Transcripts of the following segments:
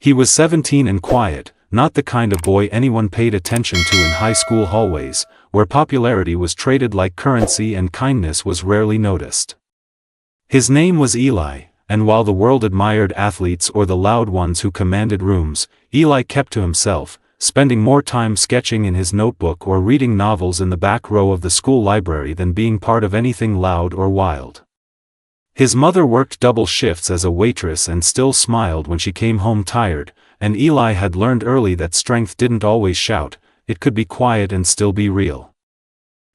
He was 17 and quiet, not the kind of boy anyone paid attention to in high school hallways, where popularity was traded like currency and kindness was rarely noticed. His name was Eli, and while the world admired athletes or the loud ones who commanded rooms, Eli kept to himself, spending more time sketching in his notebook or reading novels in the back row of the school library than being part of anything loud or wild. His mother worked double shifts as a waitress and still smiled when she came home tired, and Eli had learned early that strength didn't always shout, it could be quiet and still be real.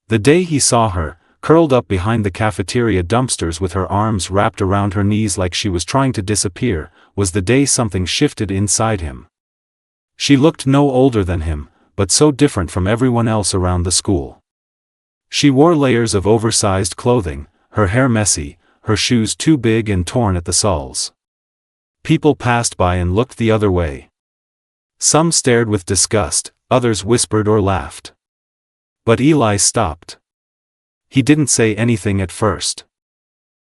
The day he saw her, curled up behind the cafeteria dumpsters with her arms wrapped around her knees like she was trying to disappear, was the day something shifted inside him. She looked no older than him, but so different from everyone else around the school. She wore layers of oversized clothing, her hair messy, her shoes too big and torn at the soles. People passed by and looked the other way. Some stared with disgust, others whispered or laughed. But Eli stopped. He didn't say anything at first.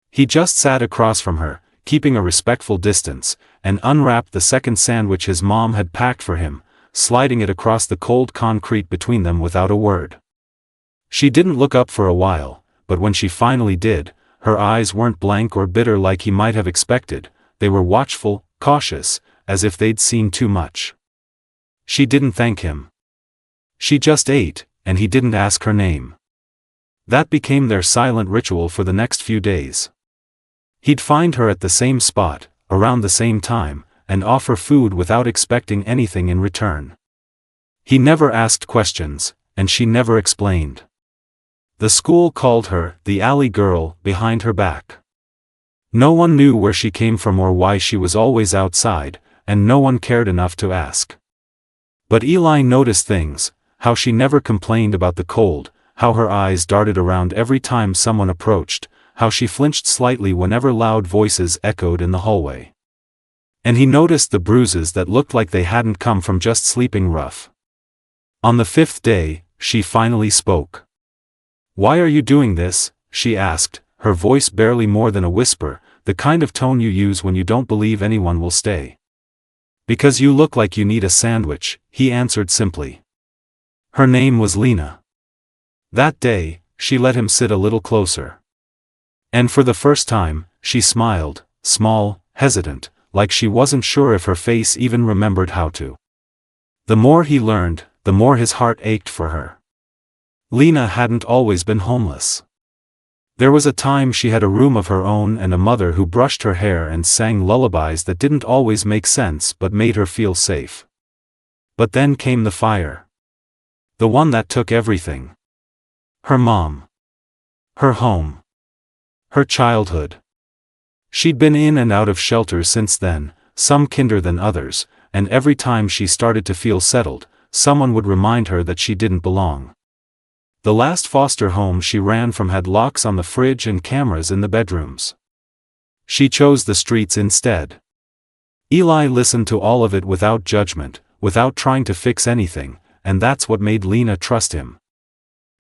He just sat across from her, keeping a respectful distance, and unwrapped the second sandwich his mom had packed for him, sliding it across the cold concrete between them without a word. She didn't look up for a while, but when she finally did, her eyes weren't blank or bitter like he might have expected, they were watchful, cautious, as if they'd seen too much. She didn't thank him. She just ate, and he didn't ask her name. That became their silent ritual for the next few days. He'd find her at the same spot, around the same time, and offer food without expecting anything in return. He never asked questions, and she never explained. The school called her the alley girl behind her back. No one knew where she came from or why she was always outside, and no one cared enough to ask. But Eli noticed things, how she never complained about the cold, how her eyes darted around every time someone approached, how she flinched slightly whenever loud voices echoed in the hallway. And he noticed the bruises that looked like they hadn't come from just sleeping rough. On the 5th day, she finally spoke. "Why are you doing this?" she asked, her voice barely more than a whisper, the kind of tone you use when you don't believe anyone will stay. "Because you look like you need a sandwich," he answered simply. Her name was Lena. That day, she let him sit a little closer. And for the first time, she smiled, small, hesitant, like she wasn't sure if her face even remembered how to. The more he learned, the more his heart ached for her. Lena hadn't always been homeless. There was a time she had a room of her own and a mother who brushed her hair and sang lullabies that didn't always make sense but made her feel safe. But then came the fire. The one that took everything. Her mom. Her home. Her childhood. She'd been in and out of shelters since then, some kinder than others, and every time she started to feel settled, someone would remind her that she didn't belong. The last foster home she ran from had locks on the fridge and cameras in the bedrooms. She chose the streets instead. Eli listened to all of it without judgment, without trying to fix anything, and that's what made Lena trust him.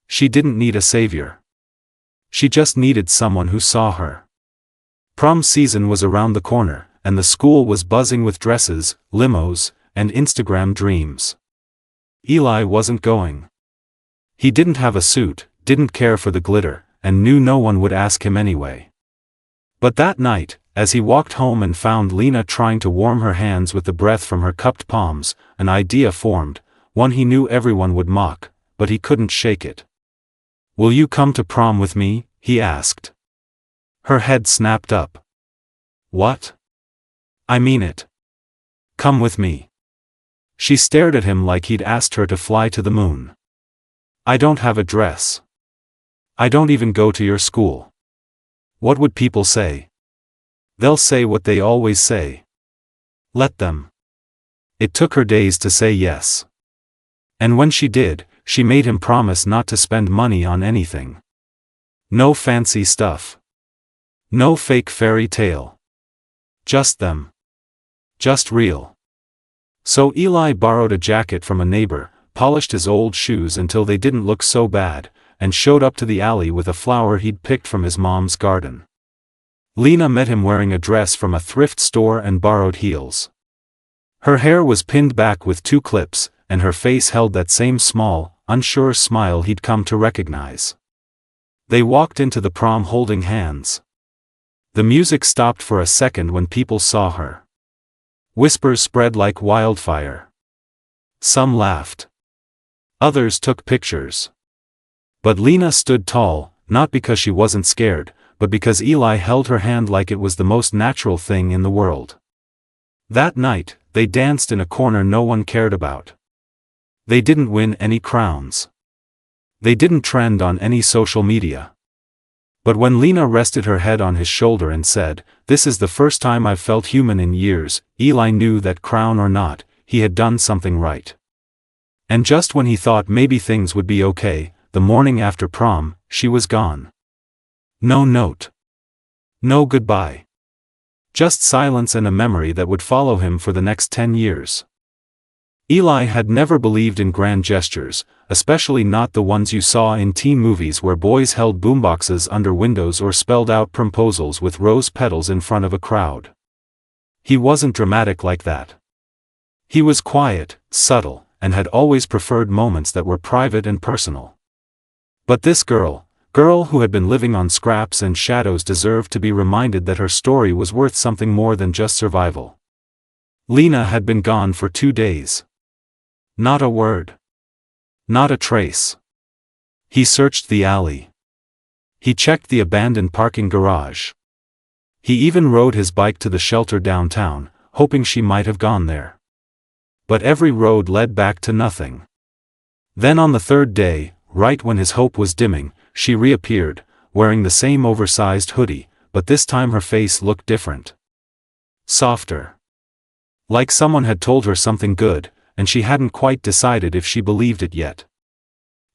She didn't need a savior. She just needed someone who saw her. Prom season was around the corner, and the school was buzzing with dresses, limos, and Instagram dreams. Eli wasn't going. He didn't have a suit, didn't care for the glitter, and knew no one would ask him anyway. But that night, as he walked home and found Lena trying to warm her hands with the breath from her cupped palms, an idea formed, one he knew everyone would mock, but he couldn't shake it. "Will you come to prom with me?" he asked. Her head snapped up. "What?" "I mean it. Come with me." She stared at him like he'd asked her to fly to the moon. "I don't have a dress. I don't even go to your school. What would people say?" "They'll say what they always say. Let them." It took her days to say yes. And when she did, she made him promise not to spend money on anything. No fancy stuff. No fake fairy tale. Just them. Just real. So Eli borrowed a jacket from a neighbor, polished his old shoes until they didn't look so bad, and showed up to the alley with a flower he'd picked from his mom's garden. Lena met him wearing a dress from a thrift store and borrowed heels. Her hair was pinned back with 2 clips, and her face held that same small, unsure smile he'd come to recognize. They walked into the prom holding hands. The music stopped for a second when people saw her. Whispers spread like wildfire. Some laughed. Others took pictures. But Lena stood tall, not because she wasn't scared, but because Eli held her hand like it was the most natural thing in the world. That night, they danced in a corner no one cared about. They didn't win any crowns. They didn't trend on any social media. But when Lena rested her head on his shoulder and said, "This is the first time I've felt human in years," Eli knew that crown or not, he had done something right. And just when he thought maybe things would be okay, the morning after prom, she was gone. No note. No goodbye. Just silence and a memory that would follow him for the next 10 years. Eli had never believed in grand gestures, especially not the ones you saw in teen movies where boys held boomboxes under windows or spelled out proposals with rose petals in front of a crowd. He wasn't dramatic like that. He was quiet, subtle, and had always preferred moments that were private and personal. But this girl who had been living on scraps and shadows, deserved to be reminded that her story was worth something more than just survival. Lena had been gone for 2 days. Not a word. Not a trace. He searched the alley. He checked the abandoned parking garage. He even rode his bike to the shelter downtown, hoping she might have gone there. But every road led back to nothing. Then on the 3rd day, right when his hope was dimming, she reappeared, wearing the same oversized hoodie, but this time her face looked different. Softer. Like someone had told her something good, and she hadn't quite decided if she believed it yet.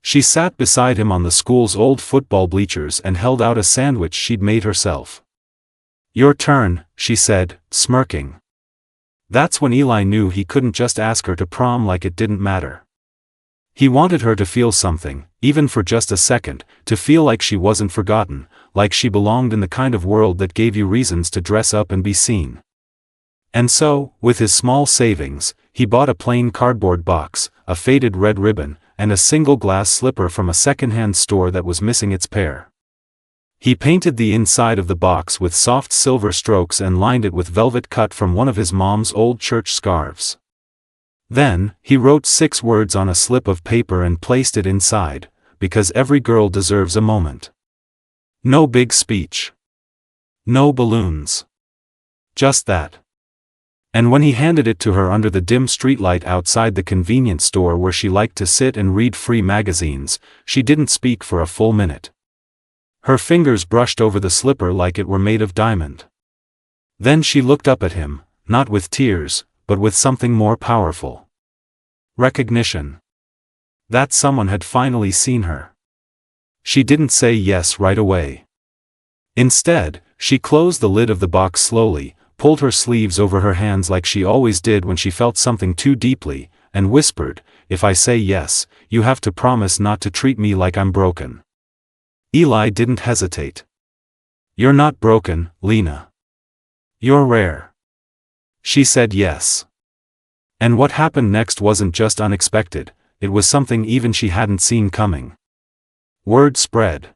She sat beside him on the school's old football bleachers and held out a sandwich she'd made herself. "Your turn," she said, smirking. That's when Eli knew he couldn't just ask her to prom like it didn't matter. He wanted her to feel something, even for just a second, to feel like she wasn't forgotten, like she belonged in the kind of world that gave you reasons to dress up and be seen. And so, with his small savings, he bought a plain cardboard box, a faded red ribbon, and a single glass slipper from a second-hand store that was missing its pair. He painted the inside of the box with soft silver strokes and lined it with velvet cut from one of his mom's old church scarves. Then, he wrote 6 words on a slip of paper and placed it inside, because every girl deserves a moment. No big speech. No balloons. Just that. And when he handed it to her under the dim streetlight outside the convenience store where she liked to sit and read free magazines, she didn't speak for a full minute. Her fingers brushed over the slipper like it were made of diamond. Then she looked up at him, not with tears, but with something more powerful. Recognition. That someone had finally seen her. She didn't say yes right away. Instead, she closed the lid of the box slowly, pulled her sleeves over her hands like she always did when she felt something too deeply, and whispered, "If I say yes, you have to promise not to treat me like I'm broken." Eli didn't hesitate. "You're not broken, Lena. You're rare." She said yes. And what happened next wasn't just unexpected, it was something even she hadn't seen coming. Word spread.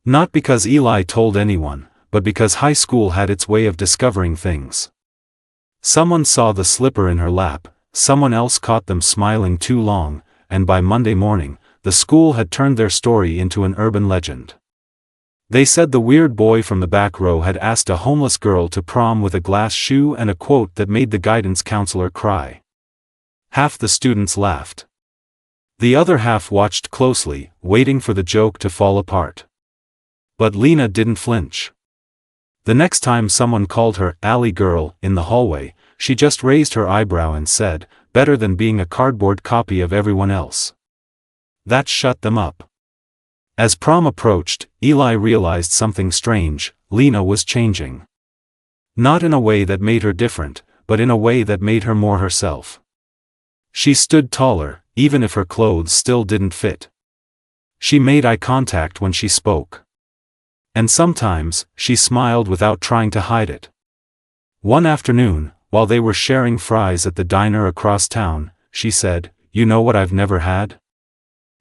Not because Eli told anyone, but because high school had its way of discovering things. Someone saw the slipper in her lap, someone else caught them smiling too long, and by Monday morning, the school had turned their story into an urban legend. They said the weird boy from the back row had asked a homeless girl to prom with a glass shoe and a quote that made the guidance counselor cry. Half the students laughed. The other half watched closely, waiting for the joke to fall apart. But Lena didn't flinch. The next time someone called her "alley girl" in the hallway, she just raised her eyebrow and said, "Better than being a cardboard copy of everyone else." That shut them up. As prom approached, Eli realized something strange: Lena was changing. Not in a way that made her different, but in a way that made her more herself. She stood taller, even if her clothes still didn't fit. She made eye contact when she spoke. And sometimes, she smiled without trying to hide it. One afternoon, while they were sharing fries at the diner across town, she said, "You know what I've never had?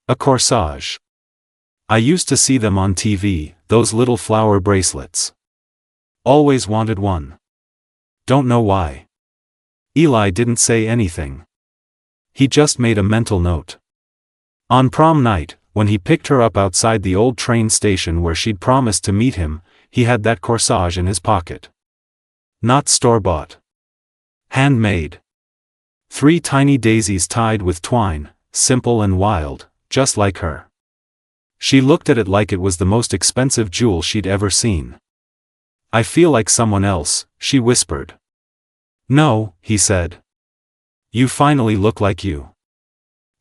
A corsage. I used to see them on TV, those little flower bracelets. Always wanted one. Don't know why." Eli didn't say anything. He just made a mental note. On prom night, when he picked her up outside the old train station where she'd promised to meet him, he had that corsage in his pocket. Not store-bought. Handmade. 3 tiny daisies tied with twine, simple and wild, just like her. She looked at it like it was the most expensive jewel she'd ever seen. "I feel like someone else," she whispered. "No," he said. "You finally look like you."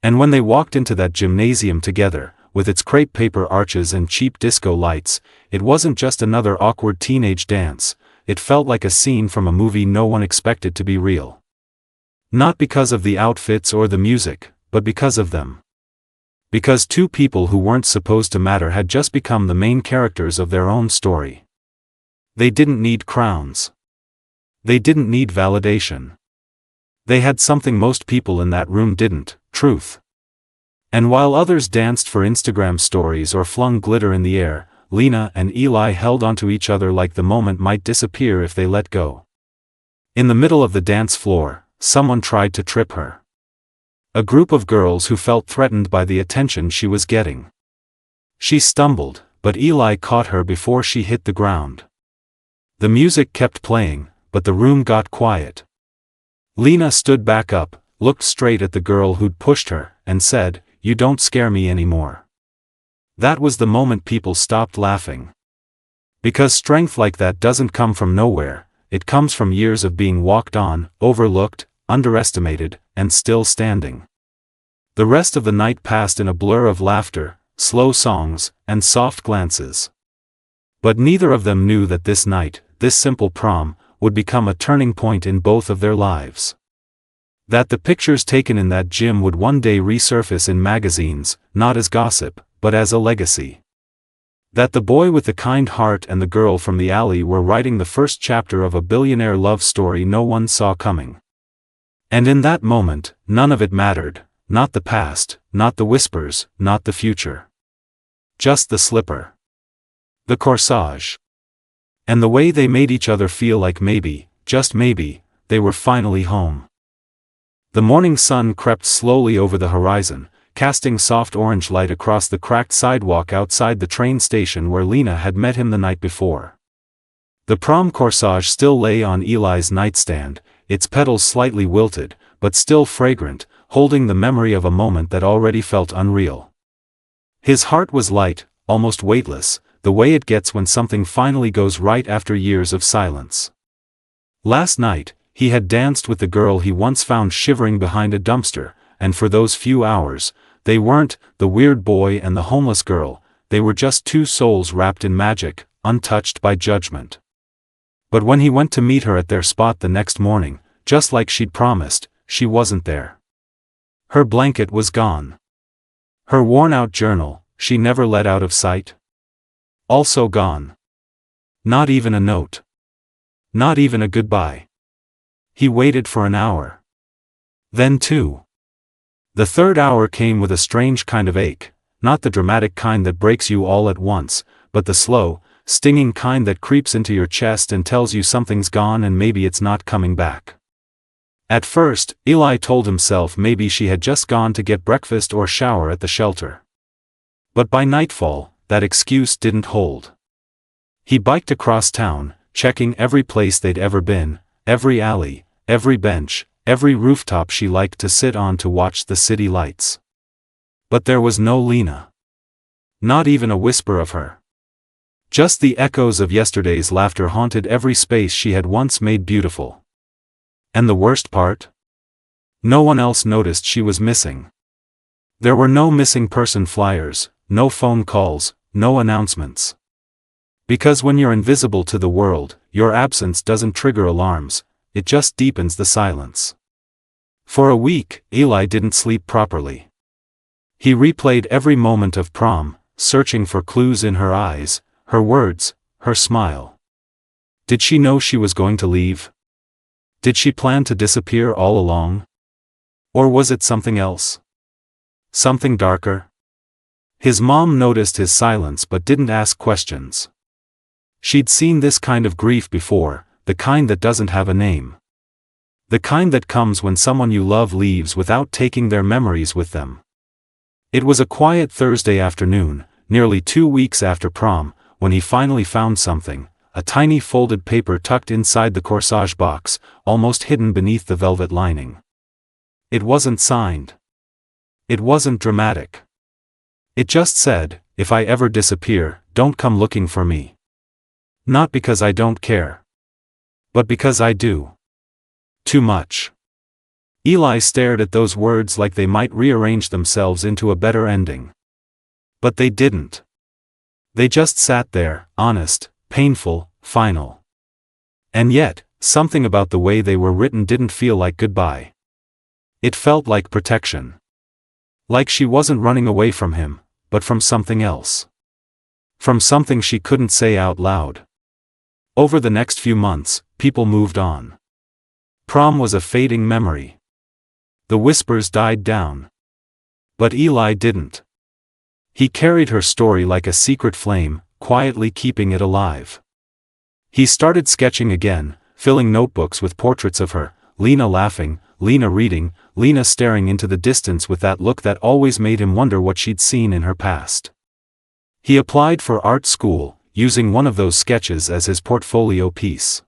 And when they walked into that gymnasium together, with its crepe paper arches and cheap disco lights, it wasn't just another awkward teenage dance, it felt like a scene from a movie no one expected to be real. Not because of the outfits or the music, but because of them. Because 2 people who weren't supposed to matter had just become the main characters of their own story. They didn't need crowns. They didn't need validation. They had something most people in that room didn't: truth. And while others danced for Instagram stories or flung glitter in the air, Lena and Eli held onto each other like the moment might disappear if they let go. In the middle of the dance floor, someone tried to trip her. A group of girls who felt threatened by the attention she was getting. She stumbled, but Eli caught her before she hit the ground. The music kept playing, but the room got quiet. Lena stood back up, looked straight at the girl who'd pushed her, and said, "You don't scare me anymore." That was the moment people stopped laughing. Because strength like that doesn't come from nowhere, it comes from years of being walked on, overlooked, underestimated, and still standing. The rest of the night passed in a blur of laughter, slow songs, and soft glances. But neither of them knew that this night, this simple prom, would become a turning point in both of their lives. That the pictures taken in that gym would one day resurface in magazines, not as gossip, but as a legacy. That the boy with the kind heart and the girl from the alley were writing the first chapter of a billionaire love story no one saw coming. And in that moment, none of it mattered, not the past, not the whispers, not the future. Just the slipper. The corsage. And the way they made each other feel like maybe, just maybe, they were finally home. The morning sun crept slowly over the horizon, casting soft orange light across the cracked sidewalk outside the train station where Lena had met him the night before. The prom corsage still lay on Eli's nightstand, its petals slightly wilted, but still fragrant, holding the memory of a moment that already felt unreal. His heart was light, almost weightless, the way it gets when something finally goes right after years of silence. Last night, he had danced with the girl he once found shivering behind a dumpster, and for those few hours, they weren't the weird boy and the homeless girl, they were just 2 souls wrapped in magic, untouched by judgment. But when he went to meet her at their spot the next morning, just like she'd promised, she wasn't there. Her blanket was gone. Her worn-out journal, she never let out of sight, also gone. Not even a note. Not even a goodbye. He waited for an hour. Then 2. The 3rd hour came with a strange kind of ache, not the dramatic kind that breaks you all at once, but the slow, stinging kind that creeps into your chest and tells you something's gone and maybe it's not coming back. At first, Eli told himself maybe she had just gone to get breakfast or shower at the shelter. But by nightfall, that excuse didn't hold. He biked across town, checking every place they'd ever been, every alley, every bench, every rooftop she liked to sit on to watch the city lights. But there was no Lena. Not even a whisper of her. Just the echoes of yesterday's laughter haunted every space she had once made beautiful. And the worst part? No one else noticed she was missing. There were no missing person flyers, no phone calls, no announcements. Because when you're invisible to the world, your absence doesn't trigger alarms, it just deepens the silence. For a week, Eli didn't sleep properly. He replayed every moment of prom, searching for clues in her eyes, her words, her smile. Did she know she was going to leave? Did she plan to disappear all along? Or was it something else? Something darker? His mom noticed his silence but didn't ask questions. She'd seen this kind of grief before, the kind that doesn't have a name. The kind that comes when someone you love leaves without taking their memories with them. It was a quiet Thursday afternoon, nearly 2 weeks after prom, when he finally found something, a tiny folded paper tucked inside the corsage box, almost hidden beneath the velvet lining. It wasn't signed. It wasn't dramatic. It just said, "If I ever disappear, don't come looking for me. Not because I don't care. But because I do. Too much." Eli stared at those words like they might rearrange themselves into a better ending. But they didn't. They just sat there, honest, painful, final. And yet, something about the way they were written didn't feel like goodbye. It felt like protection. Like she wasn't running away from him, but from something else. From something she couldn't say out loud. Over the next few months, people moved on. Prom was a fading memory. The whispers died down. But Eli didn't. He carried her story like a secret flame, quietly keeping it alive. He started sketching again, filling notebooks with portraits of her, Lena laughing, Lena reading, Lena staring into the distance with that look that always made him wonder what she'd seen in her past. He applied for art school, using one of those sketches as his portfolio piece.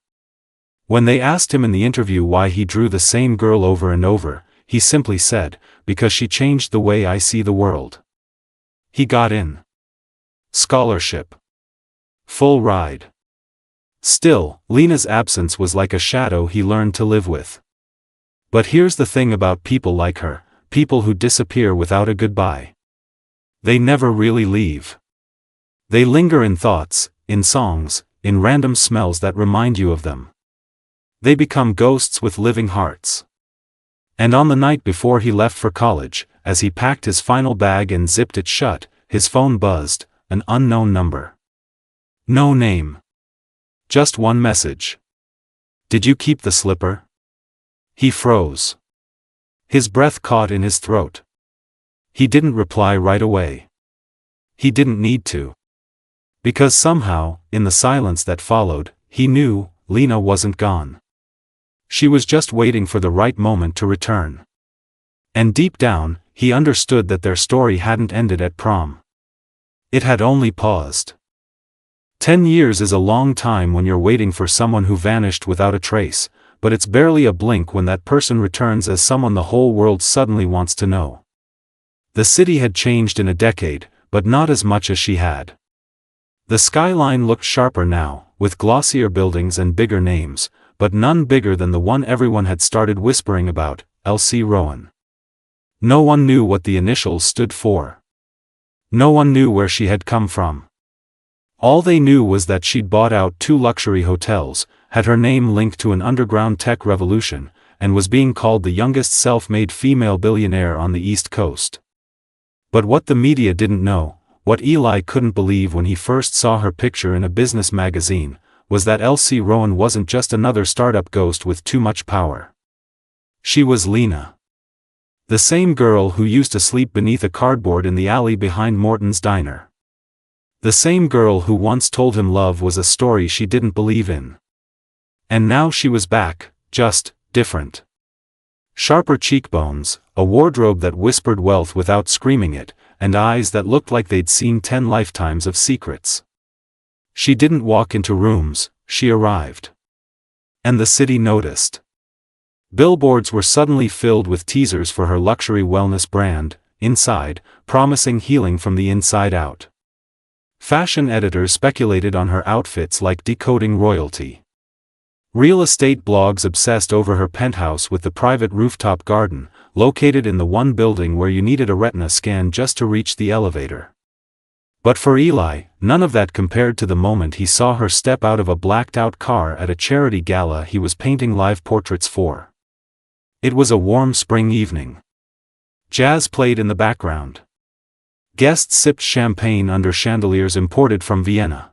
When they asked him in the interview why he drew the same girl over and over, he simply said, "Because she changed the way I see the world." He got in. Scholarship. Full ride. Still, Lena's absence was like a shadow he learned to live with. But here's the thing about people like her, people who disappear without a goodbye. They never really leave. They linger in thoughts, in songs, in random smells that remind you of them. They become ghosts with living hearts. And on the night before he left for college, as he packed his final bag and zipped it shut, his phone buzzed, an unknown number. No name. Just one message. "Did you keep the slipper?" He froze. His breath caught in his throat. He didn't reply right away. He didn't need to. Because somehow, in the silence that followed, he knew, Lena wasn't gone. She was just waiting for the right moment to return. And deep down, he understood that their story hadn't ended at prom. It had only paused. 10 years is a long time when you're waiting for someone who vanished without a trace, but it's barely a blink when that person returns as someone the whole world suddenly wants to know. The city had changed in a decade, but not as much as she had. The skyline looked sharper now, with glossier buildings and bigger names, but none bigger than the one everyone had started whispering about, L.C. Rowan. No one knew what the initials stood for. No one knew where she had come from. All they knew was that she'd bought out 2 luxury hotels, had her name linked to an underground tech revolution, and was being called the youngest self-made female billionaire on the East Coast. But what the media didn't know, what Eli couldn't believe when he first saw her picture in a business magazine, was that L.C. Rowan wasn't just another startup ghost with too much power. She was Lena. The same girl who used to sleep beneath a cardboard in the alley behind Morton's Diner. The same girl who once told him love was a story she didn't believe in. And now she was back, just different. Sharper cheekbones, a wardrobe that whispered wealth without screaming it, and eyes that looked like they'd seen 10 lifetimes of secrets. She didn't walk into rooms, she arrived. And the city noticed. Billboards were suddenly filled with teasers for her luxury wellness brand, Inside, promising healing from the inside out. Fashion editors speculated on her outfits like decoding royalty. Real estate blogs obsessed over her penthouse with the private rooftop garden, located in the one building where you needed a retina scan just to reach the elevator. But for Eli, none of that compared to the moment he saw her step out of a blacked-out car at a charity gala he was painting live portraits for. It was a warm spring evening. Jazz played in the background. Guests sipped champagne under chandeliers imported from Vienna.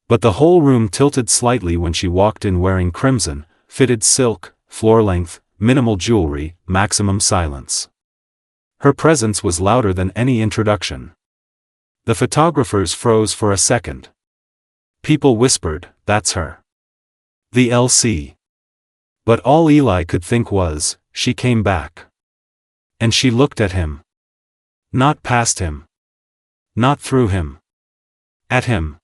But the whole room tilted slightly when she walked in wearing crimson, fitted silk, floor length, minimal jewelry, maximum silence. Her presence was louder than any introduction. The photographers froze for a second. People whispered, "That's her. The LC." But all Eli could think was, she came back. And she looked at him. Not past him. Not through him. At him.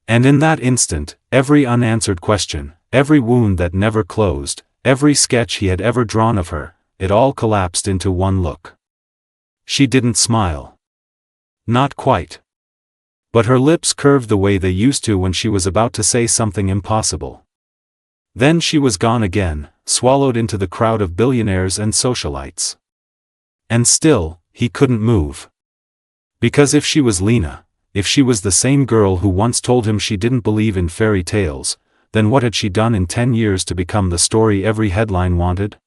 And in that instant, every unanswered question, every wound that never closed, every sketch he had ever drawn of her, it all collapsed into one look. She didn't smile. Not quite. But her lips curved the way they used to when she was about to say something impossible. Then she was gone again, swallowed into the crowd of billionaires and socialites. And still, he couldn't move. Because if she was Lena, if she was the same girl who once told him she didn't believe in fairy tales, then what had she done in 10 years to become the story every headline wanted?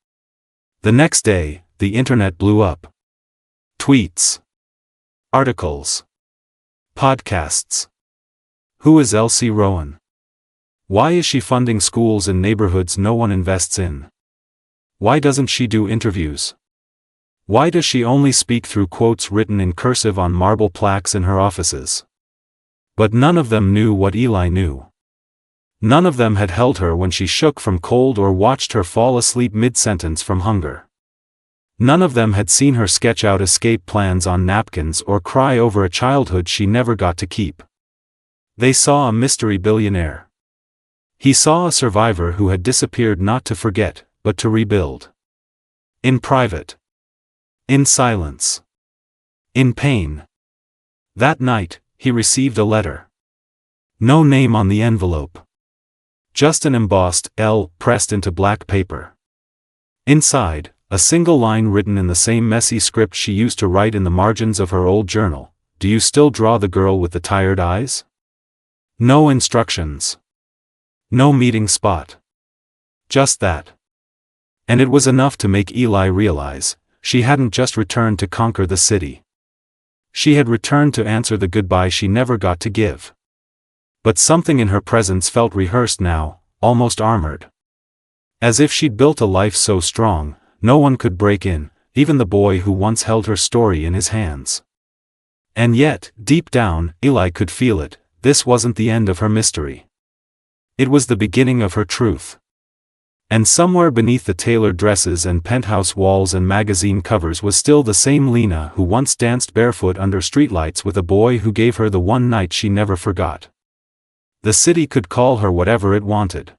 The next day, the internet blew up. Tweets. Articles. Podcasts. Who is Elsie Rowan? Why is she funding schools in neighborhoods no one invests in? Why doesn't she do interviews? Why does she only speak through quotes written in cursive on marble plaques in her offices? But none of them knew what Eli knew. None of them had held her when she shook from cold or watched her fall asleep mid-sentence from hunger. None of them had seen her sketch out escape plans on napkins or cry over a childhood she never got to keep. They saw a mystery billionaire. He saw a survivor who had disappeared not to forget, but to rebuild. In private. In silence. In pain. That night, he received a letter. No name on the envelope. Just an embossed L pressed into black paper. Inside, a single line written in the same messy script she used to write in the margins of her old journal. Do you still draw the girl with the tired eyes? No instructions. No meeting spot. Just that. And it was enough to make Eli realize, she hadn't just returned to conquer the city. She had returned to answer the goodbye she never got to give. But something in her presence felt rehearsed now, almost armored. As if she'd built a life so strong, no one could break in, even the boy who once held her story in his hands. And yet, deep down, Eli could feel it, this wasn't the end of her mystery. It was the beginning of her truth. And somewhere beneath the tailored dresses and penthouse walls and magazine covers was still the same Lena who once danced barefoot under streetlights with a boy who gave her the one night she never forgot. The city could call her whatever it wanted.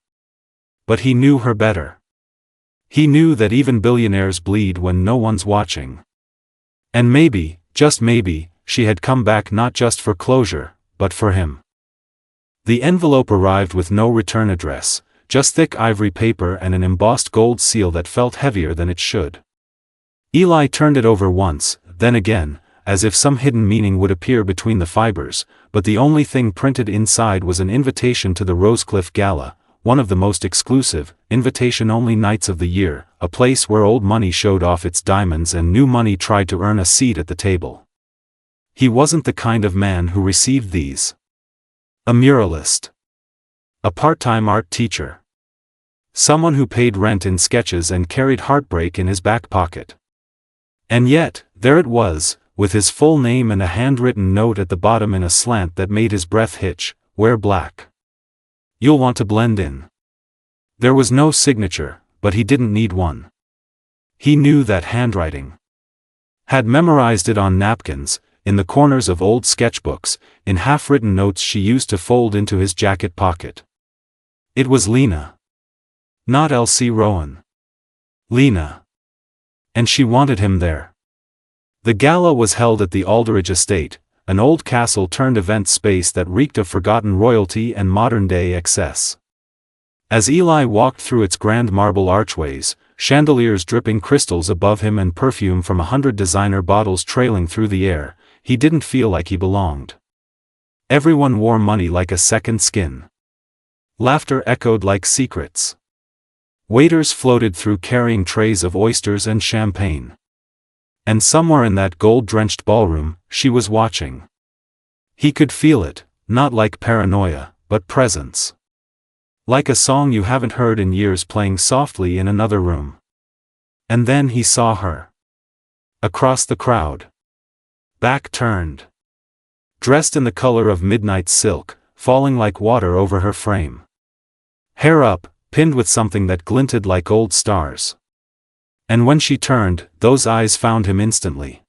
But he knew her better. He knew that even billionaires bleed when no one's watching. And maybe, just maybe, she had come back not just for closure, but for him. The envelope arrived with no return address, just thick ivory paper and an embossed gold seal that felt heavier than it should. Eli turned it over once, then again, as if some hidden meaning would appear between the fibers, but the only thing printed inside was an invitation to the Rosecliff Gala, one of the most exclusive, invitation-only nights of the year, a place where old money showed off its diamonds and new money tried to earn a seat at the table. He wasn't the kind of man who received these. A muralist. A part-time art teacher. Someone who paid rent in sketches and carried heartbreak in his back pocket. And yet, there it was, with his full name and a handwritten note at the bottom in a slant that made his breath hitch, wear black. You'll want to blend in. There was no signature, but he didn't need one. He knew that handwriting. Had memorized it on napkins, in the corners of old sketchbooks, in half-written notes she used to fold into his jacket pocket. It was Lena. Not Elsie Rowan. Lena. And she wanted him there. The gala was held at the Alderidge estate, an old castle-turned-event space that reeked of forgotten royalty and modern-day excess. As Eli walked through its grand marble archways, chandeliers dripping crystals above him and perfume from 100 designer bottles trailing through the air, he didn't feel like he belonged. Everyone wore money like a second skin. Laughter echoed like secrets. Waiters floated through carrying trays of oysters and champagne. And somewhere in that gold-drenched ballroom, she was watching. He could feel it, not like paranoia, but presence. Like a song you haven't heard in years playing softly in another room. And then he saw her. Across the crowd. Back turned. Dressed in the color of midnight silk, falling like water over her frame. Hair up, pinned with something that glinted like old stars. And when she turned, those eyes found him instantly.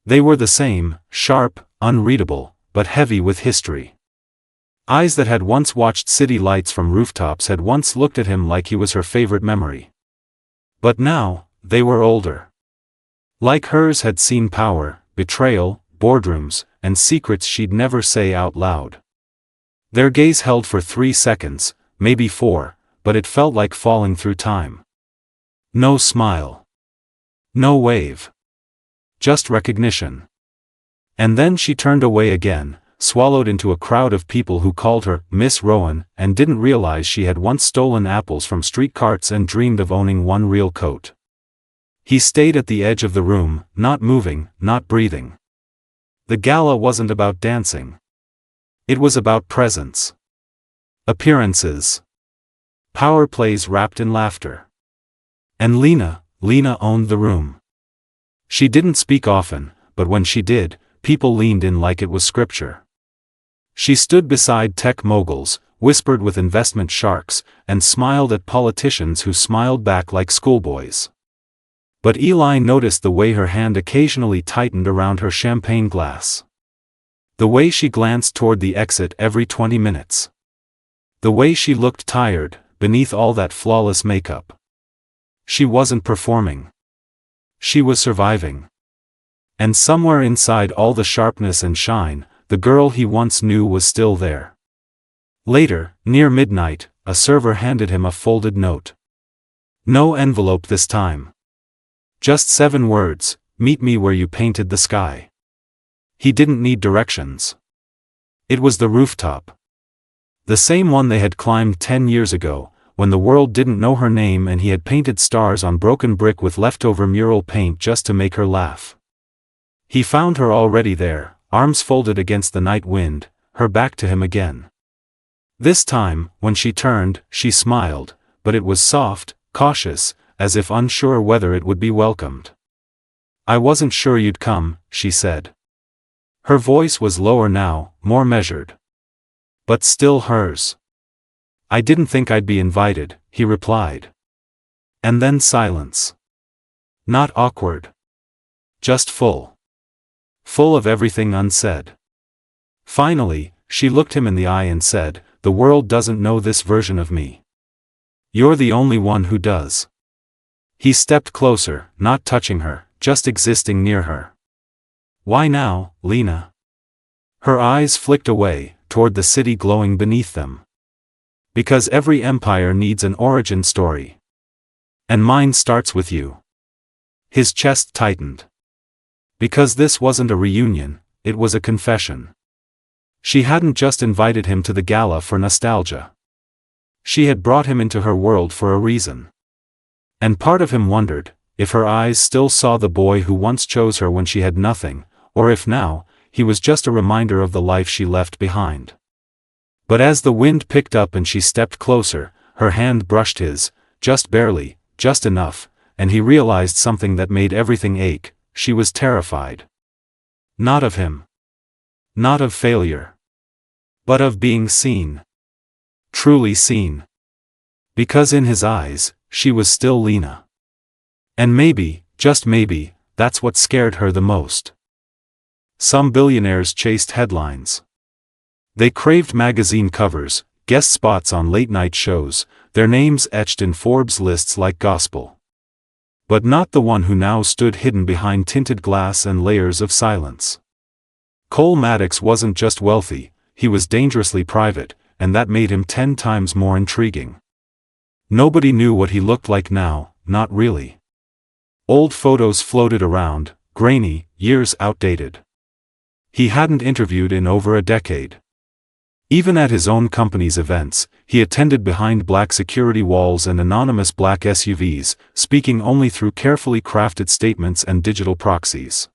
They were the same, sharp, unreadable, but heavy with history. Eyes that had once watched city lights from rooftops, had once looked at him like he was her favorite memory. But now, they were older. Like hers had seen power, betrayal, boardrooms, and secrets she'd never say out loud. Their gaze held for 3 seconds, maybe 4, but it felt like falling through time. No smile. No wave. Just recognition. And then she turned away again, swallowed into a crowd of people who called her Miss Rowan and didn't realize she had once stolen apples from street carts and dreamed of owning one real coat. He stayed at the edge of the room, not moving, not breathing. The gala wasn't about dancing. It was about presence. Appearances. Power plays wrapped in laughter. And Lena owned the room. She didn't speak often, but when she did, people leaned in like it was scripture. She stood beside tech moguls, whispered with investment sharks, and smiled at politicians who smiled back like schoolboys. But Eli noticed the way her hand occasionally tightened around her champagne glass. The way she glanced toward the exit every 20 minutes. The way she looked tired, beneath all that flawless makeup. She wasn't performing. She was surviving. And somewhere inside all the sharpness and shine, the girl he once knew was still there. Later, near midnight, a server handed him a folded note. No envelope this time. Just 7 words, "Meet me where you painted the sky." He didn't need directions. It was the rooftop. The same one they had climbed 10 years ago, when the world didn't know her name and he had painted stars on broken brick with leftover mural paint just to make her laugh. He found her already there, arms folded against the night wind, her back to him again. This time, when she turned, she smiled, but it was soft, cautious, as if unsure whether it would be welcomed. "I wasn't sure you'd come," she said. Her voice was lower now, more measured. But still hers. "I didn't think I'd be invited," he replied. And then silence. Not awkward. Just full. Full of everything unsaid. Finally, she looked him in the eye and said, "The world doesn't know this version of me. You're the only one who does." He stepped closer, not touching her, just existing near her. "Why now, Lena?" Her eyes flicked away, toward the city glowing beneath them. "Because every empire needs an origin story. And mine starts with you." His chest tightened. Because this wasn't a reunion, it was a confession. She hadn't just invited him to the gala for nostalgia. She had brought him into her world for a reason. And part of him wondered, if her eyes still saw the boy who once chose her when she had nothing, or if now, he was just a reminder of the life she left behind. But as the wind picked up and she stepped closer, her hand brushed his, just barely, just enough, and he realized something that made everything ache. She was terrified. Not of him. Not of failure. But of being seen. Truly seen. Because in his eyes, she was still Lena. And maybe, just maybe, that's what scared her the most. Some billionaires chased headlines. They craved magazine covers, guest spots on late-night shows, their names etched in Forbes lists like gospel. But not the one who now stood hidden behind tinted glass and layers of silence. Cole Maddox wasn't just wealthy, he was dangerously private, and that made him 10 times more intriguing. Nobody knew what he looked like now, not really. Old photos floated around, grainy, years outdated. He hadn't interviewed in over a decade. Even at his own company's events, he attended behind black security walls and anonymous black SUVs, speaking only through carefully crafted statements and digital proxies.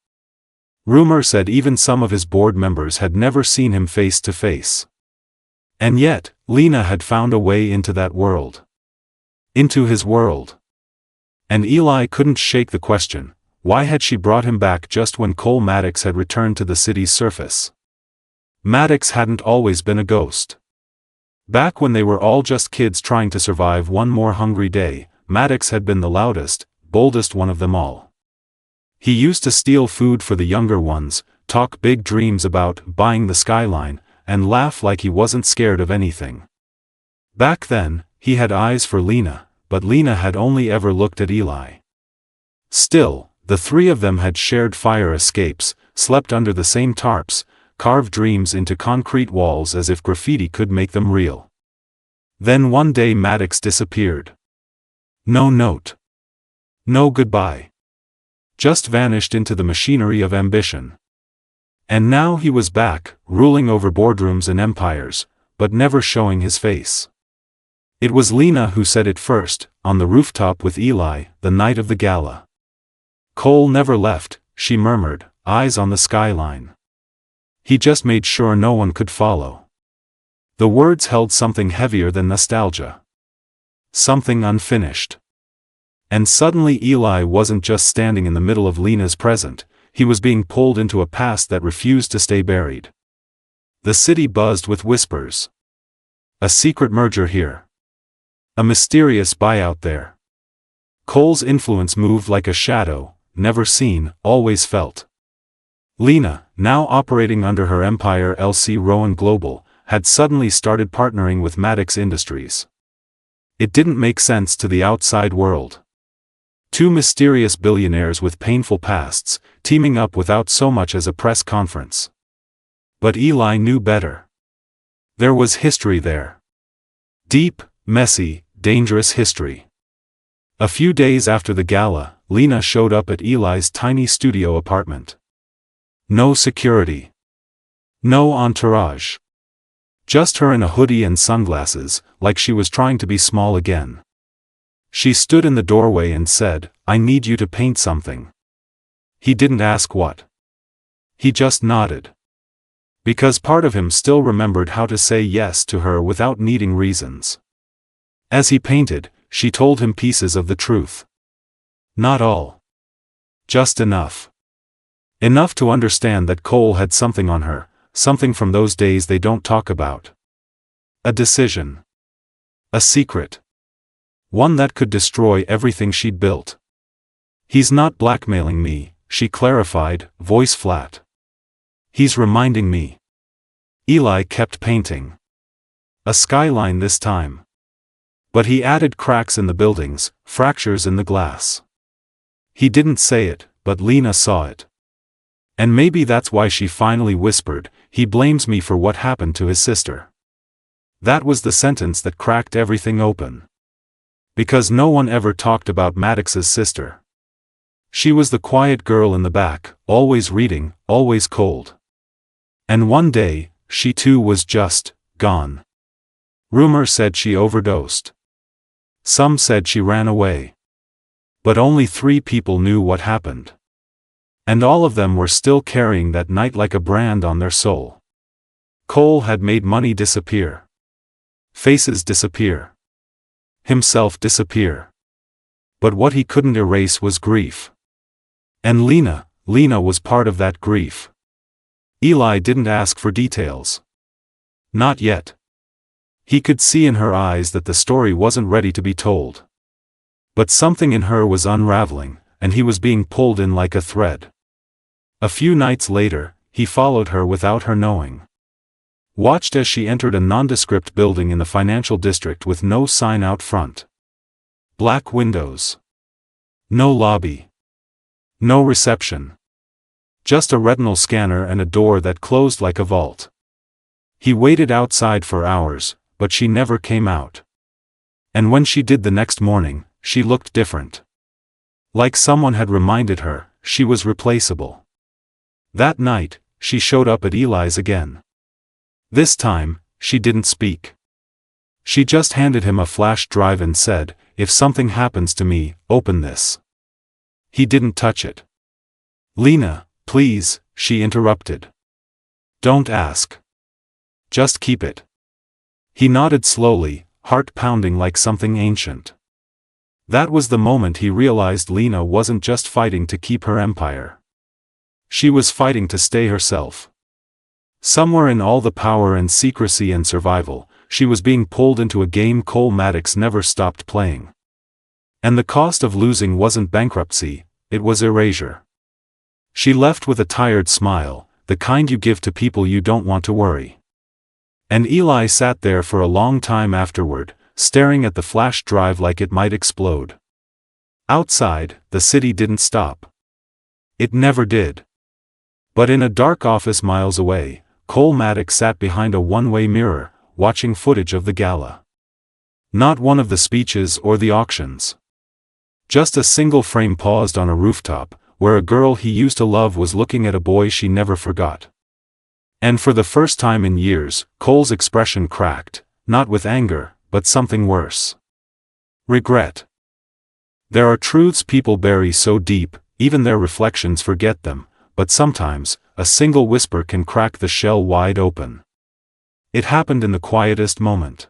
Rumor said even some of his board members had never seen him face to face. And yet, Lena had found a way into that world. Into his world. And Eli couldn't shake the question, why had she brought him back just when Cole Maddox had returned to the city's surface? Maddox hadn't always been a ghost. Back when they were all just kids trying to survive one more hungry day, Maddox had been the loudest, boldest one of them all. He used to steal food for the younger ones, talk big dreams about buying the skyline, and laugh like he wasn't scared of anything. Back then, he had eyes for Lena, but Lena had only ever looked at Eli. Still, the three of them had shared fire escapes, slept under the same tarps, carved dreams into concrete walls as if graffiti could make them real. Then one day Maddox disappeared. No note. No goodbye. Just vanished into the machinery of ambition. And now he was back, ruling over boardrooms and empires, but never showing his face. It was Lena who said it first, on the rooftop with Eli, the night of the gala. Cole never left, she murmured, eyes on the skyline. He just made sure no one could follow. The words held something heavier than nostalgia. Something unfinished. And suddenly Eli wasn't just standing in the middle of Lena's present, he was being pulled into a past that refused to stay buried. The city buzzed with whispers. A secret merger here. A mysterious buyout there. Cole's influence moved like a shadow, never seen, always felt. Lena, now operating under her empire LC Rowan Global, had suddenly started partnering with Maddox Industries. It didn't make sense to the outside world. Two mysterious billionaires with painful pasts, teaming up without so much as a press conference. But Eli knew better. There was history there. Deep, messy, dangerous history. A few days after the gala, Lena showed up at Eli's tiny studio apartment. No security. No entourage. Just her in a hoodie and sunglasses, like she was trying to be small again. She stood in the doorway and said, "I need you to paint something." He didn't ask what. He just nodded. Because part of him still remembered how to say yes to her without needing reasons. As he painted, she told him pieces of the truth. Not all. Just enough. Enough to understand that Cole had something on her, something from those days they don't talk about. A decision. A secret. One that could destroy everything she'd built. He's not blackmailing me, she clarified, voice flat. He's reminding me. Eli kept painting. A skyline this time. But he added cracks in the buildings, fractures in the glass. He didn't say it, but Lena saw it. And maybe that's why she finally whispered, "He blames me for what happened to his sister." That was the sentence that cracked everything open. Because no one ever talked about Maddox's sister. She was the quiet girl in the back, always reading, always cold. And one day, she too was just gone. Rumor said she overdosed. Some said she ran away. But only 3 people knew what happened. And all of them were still carrying that night like a brand on their soul. Cole had made money disappear. Faces disappear. Himself disappear. But what he couldn't erase was grief. And Lena was part of that grief. Eli didn't ask for details. Not yet. He could see in her eyes that the story wasn't ready to be told. But something in her was unraveling, and he was being pulled in like a thread. A few nights later, he followed her without her knowing. Watched as she entered a nondescript building in the financial district with no sign out front. Black windows. No lobby. No reception. Just a retinal scanner and a door that closed like a vault. He waited outside for hours, but she never came out. And when she did the next morning, she looked different. Like someone had reminded her, she was replaceable. That night, she showed up at Eli's again. This time, she didn't speak. She just handed him a flash drive and said, "If something happens to me, open this." He didn't touch it. "Lena, please," she interrupted. "Don't ask. Just keep it." He nodded slowly, heart pounding like something ancient. That was the moment he realized Lena wasn't just fighting to keep her empire. She was fighting to stay herself. Somewhere in all the power and secrecy and survival, she was being pulled into a game Cole Maddox never stopped playing. And the cost of losing wasn't bankruptcy, it was erasure. She left with a tired smile, the kind you give to people you don't want to worry. And Eli sat there for a long time afterward, staring at the flash drive like it might explode. Outside, the city didn't stop. It never did. But in a dark office miles away, Cole Maddox sat behind a one-way mirror, watching footage of the gala. Not one of the speeches or the auctions. Just a single frame paused on a rooftop, where a girl he used to love was looking at a boy she never forgot. And for the first time in years, Cole's expression cracked, not with anger, but something worse. Regret. There are truths people bury so deep, even their reflections forget them, but sometimes, a single whisper can crack the shell wide open. It happened in the quietest moment.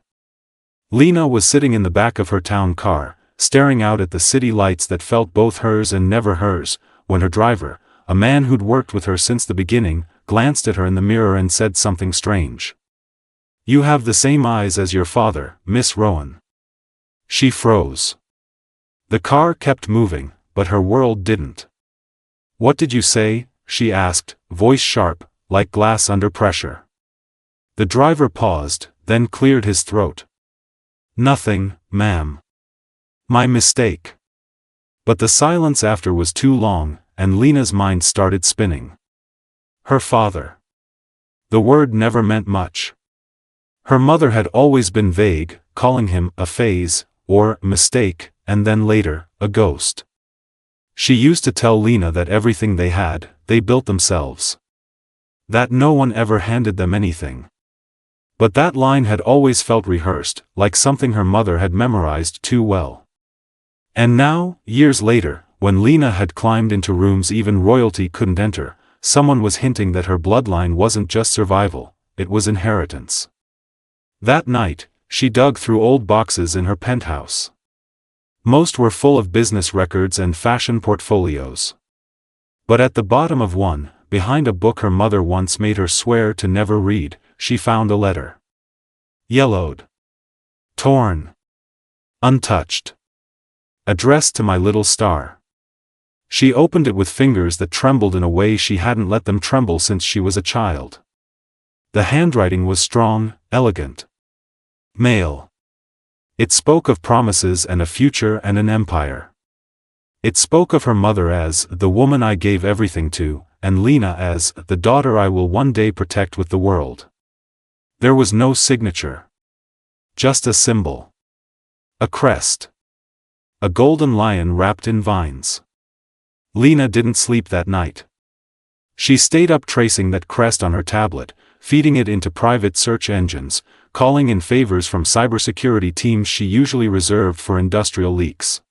Lena was sitting in the back of her town car, staring out at the city lights that felt both hers and never hers, when her driver, a man who'd worked with her since the beginning, glanced at her in the mirror and said something strange. "You have the same eyes as your father, Miss Rowan." She froze. The car kept moving, but her world didn't. "What did you say?" she asked, voice sharp, like glass under pressure. The driver paused, then cleared his throat. "Nothing, ma'am. My mistake." But the silence after was too long, and Lena's mind started spinning. Her father. The word never meant much. Her mother had always been vague, calling him a phase, or mistake, and then later, a ghost. She used to tell Lena that everything they had, they built themselves. That no one ever handed them anything. But that line had always felt rehearsed, like something her mother had memorized too well. And now, years later, when Lena had climbed into rooms even royalty couldn't enter, someone was hinting that her bloodline wasn't just survival, it was inheritance. That night, she dug through old boxes in her penthouse. Most were full of business records and fashion portfolios. But at the bottom of one, behind a book her mother once made her swear to never read, she found a letter. Yellowed. Torn. Untouched. Addressed to my little star. She opened it with fingers that trembled in a way she hadn't let them tremble since she was a child. The handwriting was strong, elegant. Male. It spoke of promises and a future and an empire. It spoke of her mother as the woman I gave everything to, and Lena as the daughter I will one day protect with the world. There was no signature. Just a symbol. A crest. A golden lion wrapped in vines. Lena didn't sleep that night. She stayed up tracing that crest on her tablet, feeding it into private search engines, calling in favors from cybersecurity teams she usually reserved for industrial leaks.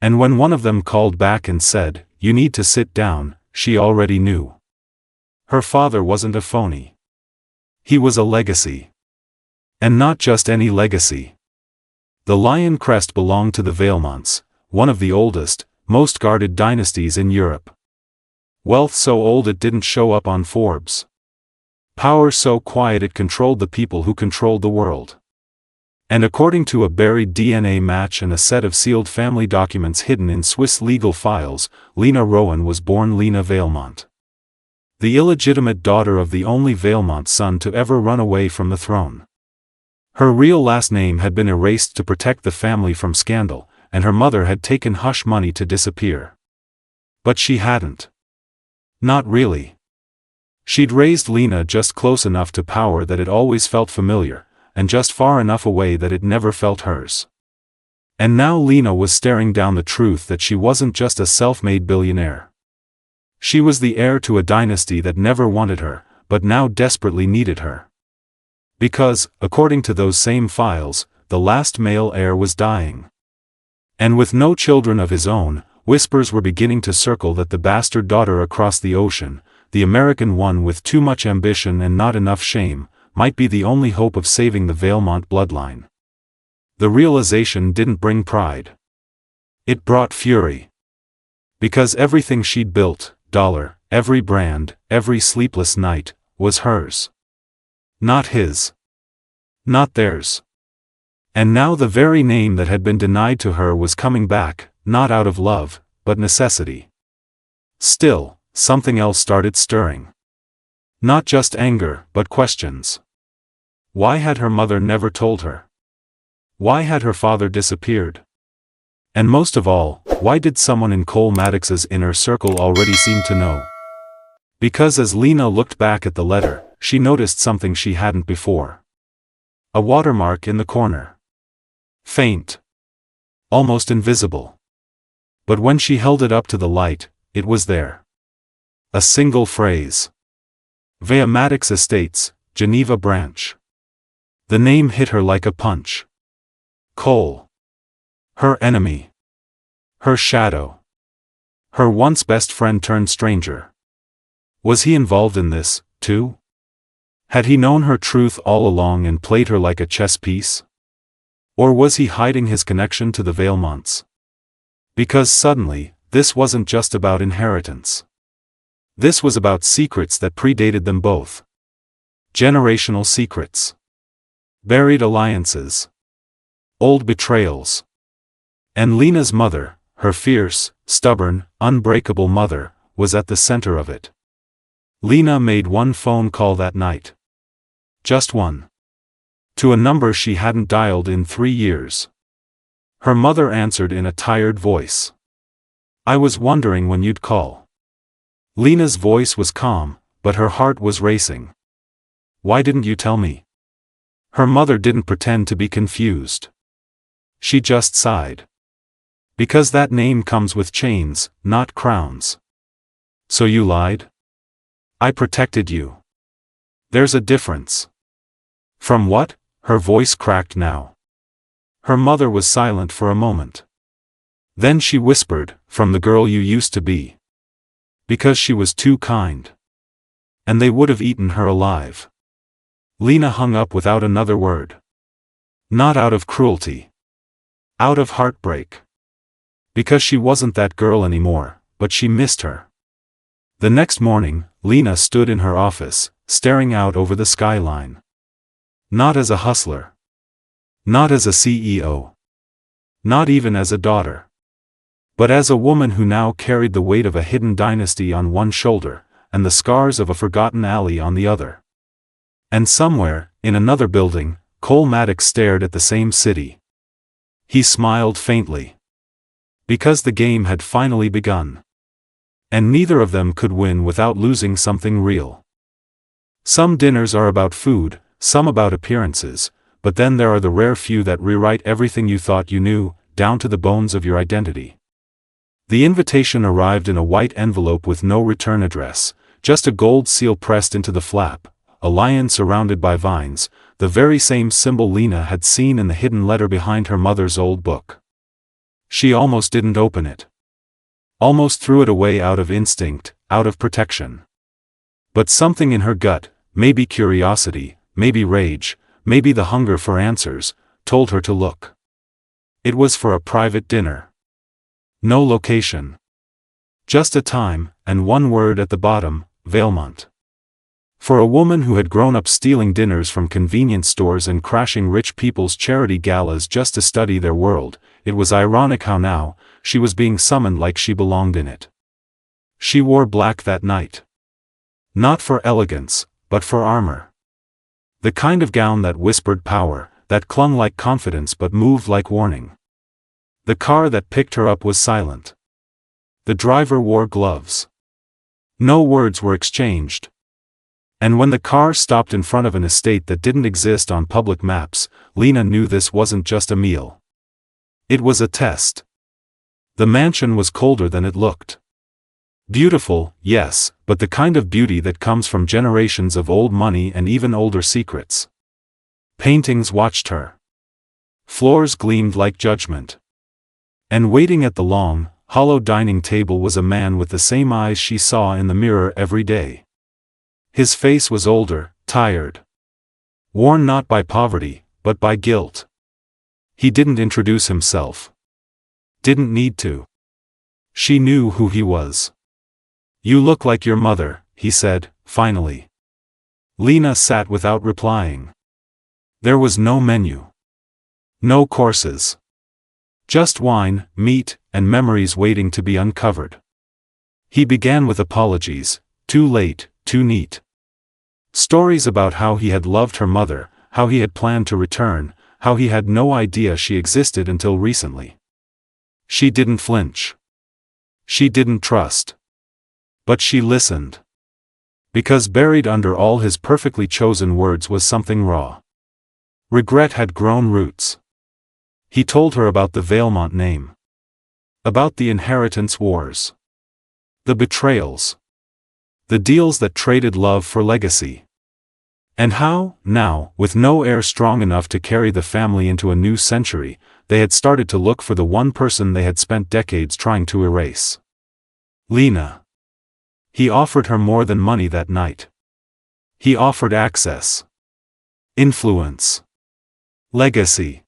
And when one of them called back and said, "You need to sit down," she already knew. Her father wasn't a phony. He was a legacy. And not just any legacy. The lion crest belonged to the Vailmonts, one of the oldest, most guarded dynasties in Europe. Wealth so old it didn't show up on Forbes. Power so quiet it controlled the people who controlled the world. And according to a buried DNA match and a set of sealed family documents hidden in Swiss legal files, Lena Rowan was born Lena Vailmont. The illegitimate daughter of the only Vailmont son to ever run away from the throne. Her real last name had been erased to protect the family from scandal, and her mother had taken hush money to disappear. But she hadn't. Not really. She'd raised Lena just close enough to power that it always felt familiar, and just far enough away that it never felt hers. And now Lena was staring down the truth that she wasn't just a self-made billionaire. She was the heir to a dynasty that never wanted her, but now desperately needed her. Because, according to those same files, the last male heir was dying. And with no children of his own, whispers were beginning to circle that the bastard daughter across the ocean, the American one with too much ambition and not enough shame, might be the only hope of saving the Valemont bloodline. The realization didn't bring pride. It brought fury. Because everything she'd built, every brand, every sleepless night, was hers. Not his. Not theirs. And now the very name that had been denied to her was coming back, not out of love, but necessity. Still, something else started stirring. Not just anger, but questions. Why had her mother never told her? Why had her father disappeared? And most of all, why did someone in Cole Maddox's inner circle already seem to know? Because as Lena looked back at the letter, she noticed something she hadn't before. A watermark in the corner. Faint. Almost invisible. But when she held it up to the light, it was there. A single phrase. Via Maddox Estates, Geneva Branch. The name hit her like a punch. Cole. Her enemy. Her shadow. Her once best friend turned stranger. Was he involved in this, too? Had he known her truth all along and played her like a chess piece? Or was he hiding his connection to the Valemonts? Because suddenly, this wasn't just about inheritance. This was about secrets that predated them both. Generational secrets. Buried alliances. Old betrayals. And Lena's mother, her fierce, stubborn, unbreakable mother, was at the center of it. Lena made one phone call that night. Just one. To a number she hadn't dialed in 3 years. Her mother answered in a tired voice. "I was wondering when you'd call." Lena's voice was calm, but her heart was racing. "Why didn't you tell me?" Her mother didn't pretend to be confused. She just sighed. "Because that name comes with chains, not crowns." "So you lied?" "I protected you." "There's a difference." "From what?" Her voice cracked now. Her mother was silent for a moment. Then she whispered, "From the girl you used to be." Because she was too kind. And they would have eaten her alive. Lena hung up without another word. Not out of cruelty. Out of heartbreak. Because she wasn't that girl anymore, but she missed her. The next morning, Lena stood in her office, staring out over the skyline. Not as a hustler. Not as a CEO. Not even as a daughter. But as a woman who now carried the weight of a hidden dynasty on one shoulder, and the scars of a forgotten alley on the other. And somewhere, in another building, Cole Maddox stared at the same city. He smiled faintly. Because the game had finally begun. And neither of them could win without losing something real. Some dinners are about food, some about appearances, but then there are the rare few that rewrite everything you thought you knew, down to the bones of your identity. The invitation arrived in a white envelope with no return address, just a gold seal pressed into the flap, a lion surrounded by vines, the very same symbol Lena had seen in the hidden letter behind her mother's old book. She almost didn't open it. Almost threw it away out of instinct, out of protection. But something in her gut, maybe curiosity, maybe rage, maybe the hunger for answers, told her to look. It was for a private dinner. No location. Just a time, and one word at the bottom, Valemont. For a woman who had grown up stealing dinners from convenience stores and crashing rich people's charity galas just to study their world, it was ironic how now, she was being summoned like she belonged in it. She wore black that night. Not for elegance, but for armor. The kind of gown that whispered power, that clung like confidence but moved like warning. The car that picked her up was silent. The driver wore gloves. No words were exchanged. And when the car stopped in front of an estate that didn't exist on public maps, Lena knew this wasn't just a meal. It was a test. The mansion was colder than it looked. Beautiful, yes, but the kind of beauty that comes from generations of old money and even older secrets. Paintings watched her. Floors gleamed like judgment. And waiting at the long, hollow dining table was a man with the same eyes she saw in the mirror every day. His face was older, tired. Worn not by poverty, but by guilt. He didn't introduce himself. Didn't need to. She knew who he was. "You look like your mother," he said, finally. Lena sat without replying. There was no menu. No courses. Just wine, meat, and memories waiting to be uncovered. He began with apologies, too late, too neat. Stories about how he had loved her mother, how he had planned to return, how he had no idea she existed until recently. She didn't flinch. She didn't trust. But she listened. Because buried under all his perfectly chosen words was something raw. Regret had grown roots. He told her about the Valemont name. About the inheritance wars. The betrayals. The deals that traded love for legacy. And how, now, with no heir strong enough to carry the family into a new century, they had started to look for the one person they had spent decades trying to erase. Lena. He offered her more than money that night. He offered access. Influence. Legacy.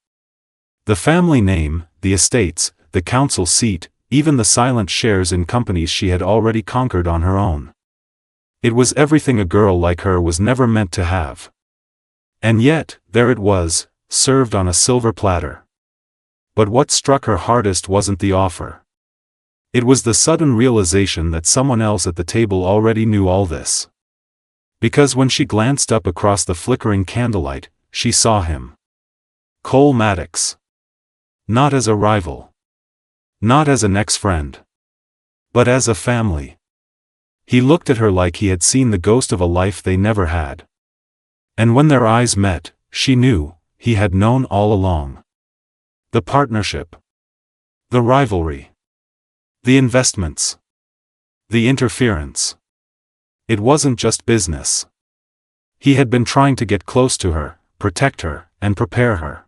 The family name, the estates, the council seat, even the silent shares in companies she had already conquered on her own. It was everything a girl like her was never meant to have. And yet, there it was, served on a silver platter. But what struck her hardest wasn't the offer. It was the sudden realization that someone else at the table already knew all this. Because when she glanced up across the flickering candlelight, she saw him. Cole Maddox. Not as a rival. Not as an ex-friend. But as a family. He looked at her like he had seen the ghost of a life they never had. And when their eyes met, she knew, he had known all along. The partnership. The rivalry. The investments. The interference. It wasn't just business. He had been trying to get close to her, protect her, and prepare her.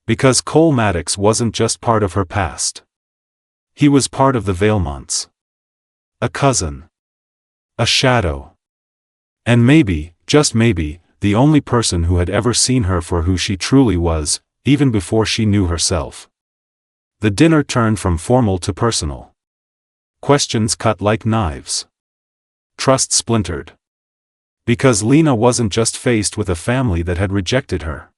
Because Cole Maddox wasn't just part of her past. He was part of the Valemonts. A cousin. A shadow. And maybe, just maybe, the only person who had ever seen her for who she truly was, even before she knew herself. The dinner turned from formal to personal. Questions cut like knives. Trust splintered. Because Lena wasn't just faced with a family that had rejected her.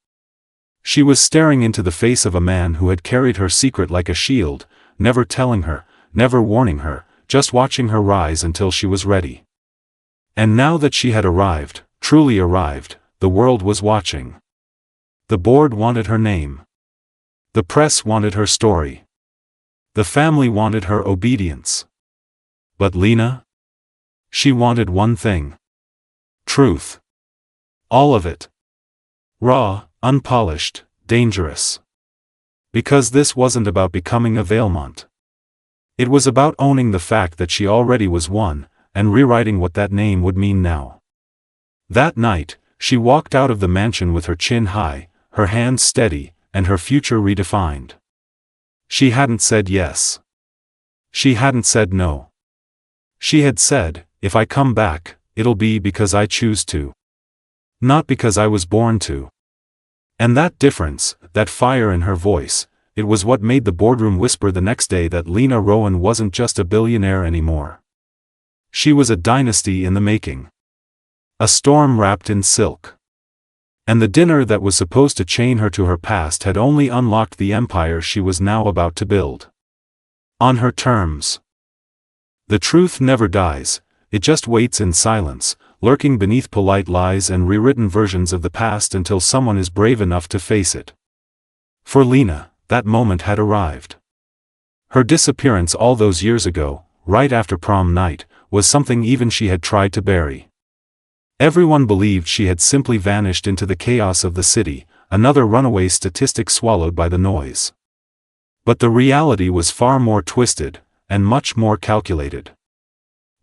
She was staring into the face of a man who had carried her secret like a shield, never telling her, never warning her, just watching her rise until she was ready. And now that she had arrived, truly arrived, the world was watching. The board wanted her name. The press wanted her story. The family wanted her obedience. But Lena? She wanted one thing. Truth. All of it. Raw, unpolished, dangerous. Because this wasn't about becoming a Valemont. It was about owning the fact that she already was one, and rewriting what that name would mean now. That night, she walked out of the mansion with her chin high, her hands steady, and her future redefined. She hadn't said yes. She hadn't said no. She had said, if I come back, it'll be because I choose to. Not because I was born to. And that difference, that fire in her voice, it was what made the boardroom whisper the next day that Lena Rowan wasn't just a billionaire anymore. She was a dynasty in the making. A storm wrapped in silk. And the dinner that was supposed to chain her to her past had only unlocked the empire she was now about to build. On her terms. The truth never dies, it just waits in silence, lurking beneath polite lies and rewritten versions of the past until someone is brave enough to face it. For Lena, that moment had arrived. Her disappearance all those years ago, right after prom night, was something even she had tried to bury. Everyone believed she had simply vanished into the chaos of the city, another runaway statistic swallowed by the noise. But the reality was far more twisted, and much more calculated.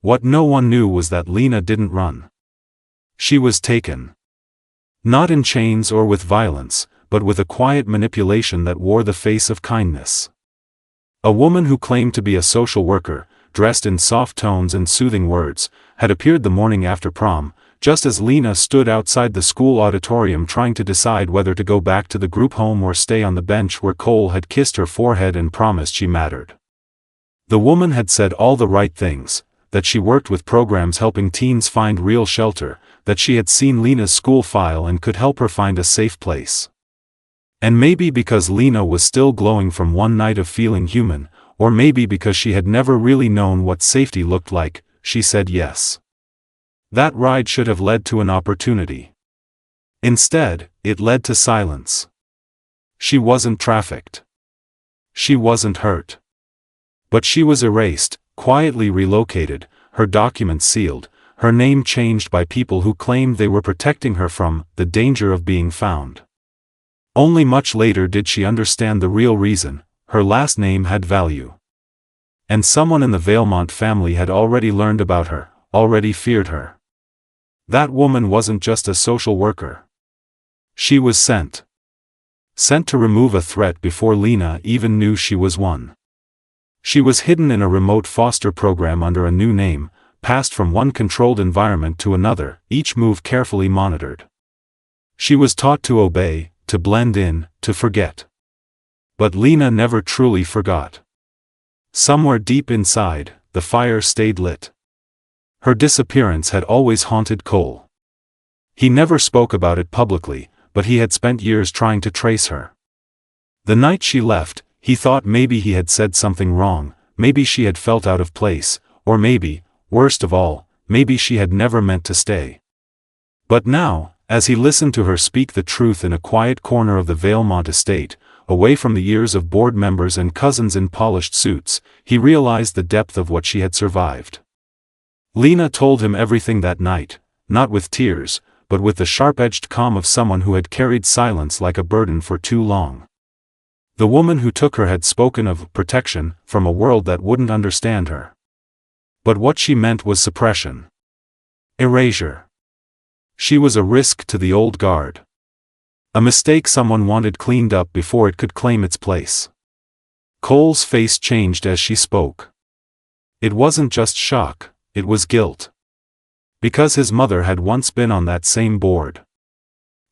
What no one knew was that Lena didn't run. She was taken. Not in chains or with violence, but with a quiet manipulation that wore the face of kindness. A woman who claimed to be a social worker, dressed in soft tones and soothing words, had appeared the morning after prom, just as Lena stood outside the school auditorium trying to decide whether to go back to the group home or stay on the bench where Cole had kissed her forehead and promised she mattered. The woman had said all the right things, that she worked with programs helping teens find real shelter, that she had seen Lena's school file and could help her find a safe place. And maybe because Lena was still glowing from one night of feeling human, or maybe because she had never really known what safety looked like, she said yes. That ride should have led to an opportunity. Instead, it led to silence. She wasn't trafficked. She wasn't hurt. But she was erased, quietly relocated, her documents sealed, her name changed by people who claimed they were protecting her from the danger of being found. Only much later did she understand the real reason: her last name had value. And someone in the Valemont family had already learned about her, already feared her. That woman wasn't just a social worker. She was sent. Sent to remove a threat before Lena even knew she was one. She was hidden in a remote foster program under a new name, passed from one controlled environment to another, each move carefully monitored. She was taught to obey, to blend in, to forget. But Lena never truly forgot. Somewhere deep inside, the fire stayed lit. Her disappearance had always haunted Cole. He never spoke about it publicly, but he had spent years trying to trace her. The night she left, he thought maybe he had said something wrong, maybe she had felt out of place, or maybe, worst of all, maybe she had never meant to stay. But now, as he listened to her speak the truth in a quiet corner of the Valemont estate, away from the years of board members and cousins in polished suits, he realized the depth of what she had survived. Lena told him everything that night, not with tears, but with the sharp-edged calm of someone who had carried silence like a burden for too long. The woman who took her had spoken of protection from a world that wouldn't understand her. But what she meant was suppression. Erasure. She was a risk to the old guard. A mistake someone wanted cleaned up before it could claim its place. Cole's face changed as she spoke. It wasn't just shock, it was guilt. Because his mother had once been on that same board.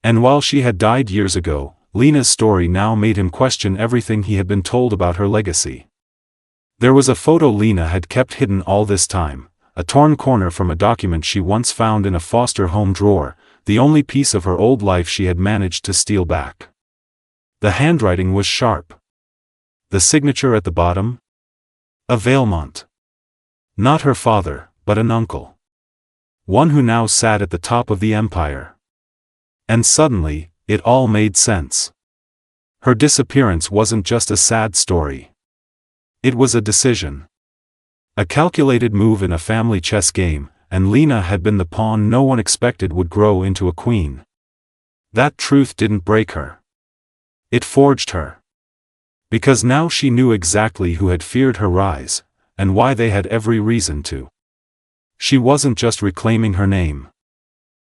And while she had died years ago, Lena's story now made him question everything he had been told about her legacy. There was a photo Lena had kept hidden all this time, a torn corner from a document she once found in a foster home drawer, the only piece of her old life she had managed to steal back. The handwriting was sharp. The signature at the bottom? A Valemont. Not her father, but an uncle. One who now sat at the top of the empire. And suddenly, it all made sense. Her disappearance wasn't just a sad story. It was a decision. A calculated move in a family chess game, and Lena had been the pawn no one expected would grow into a queen. That truth didn't break her. It forged her. Because now she knew exactly who had feared her rise, and why they had every reason to. She wasn't just reclaiming her name.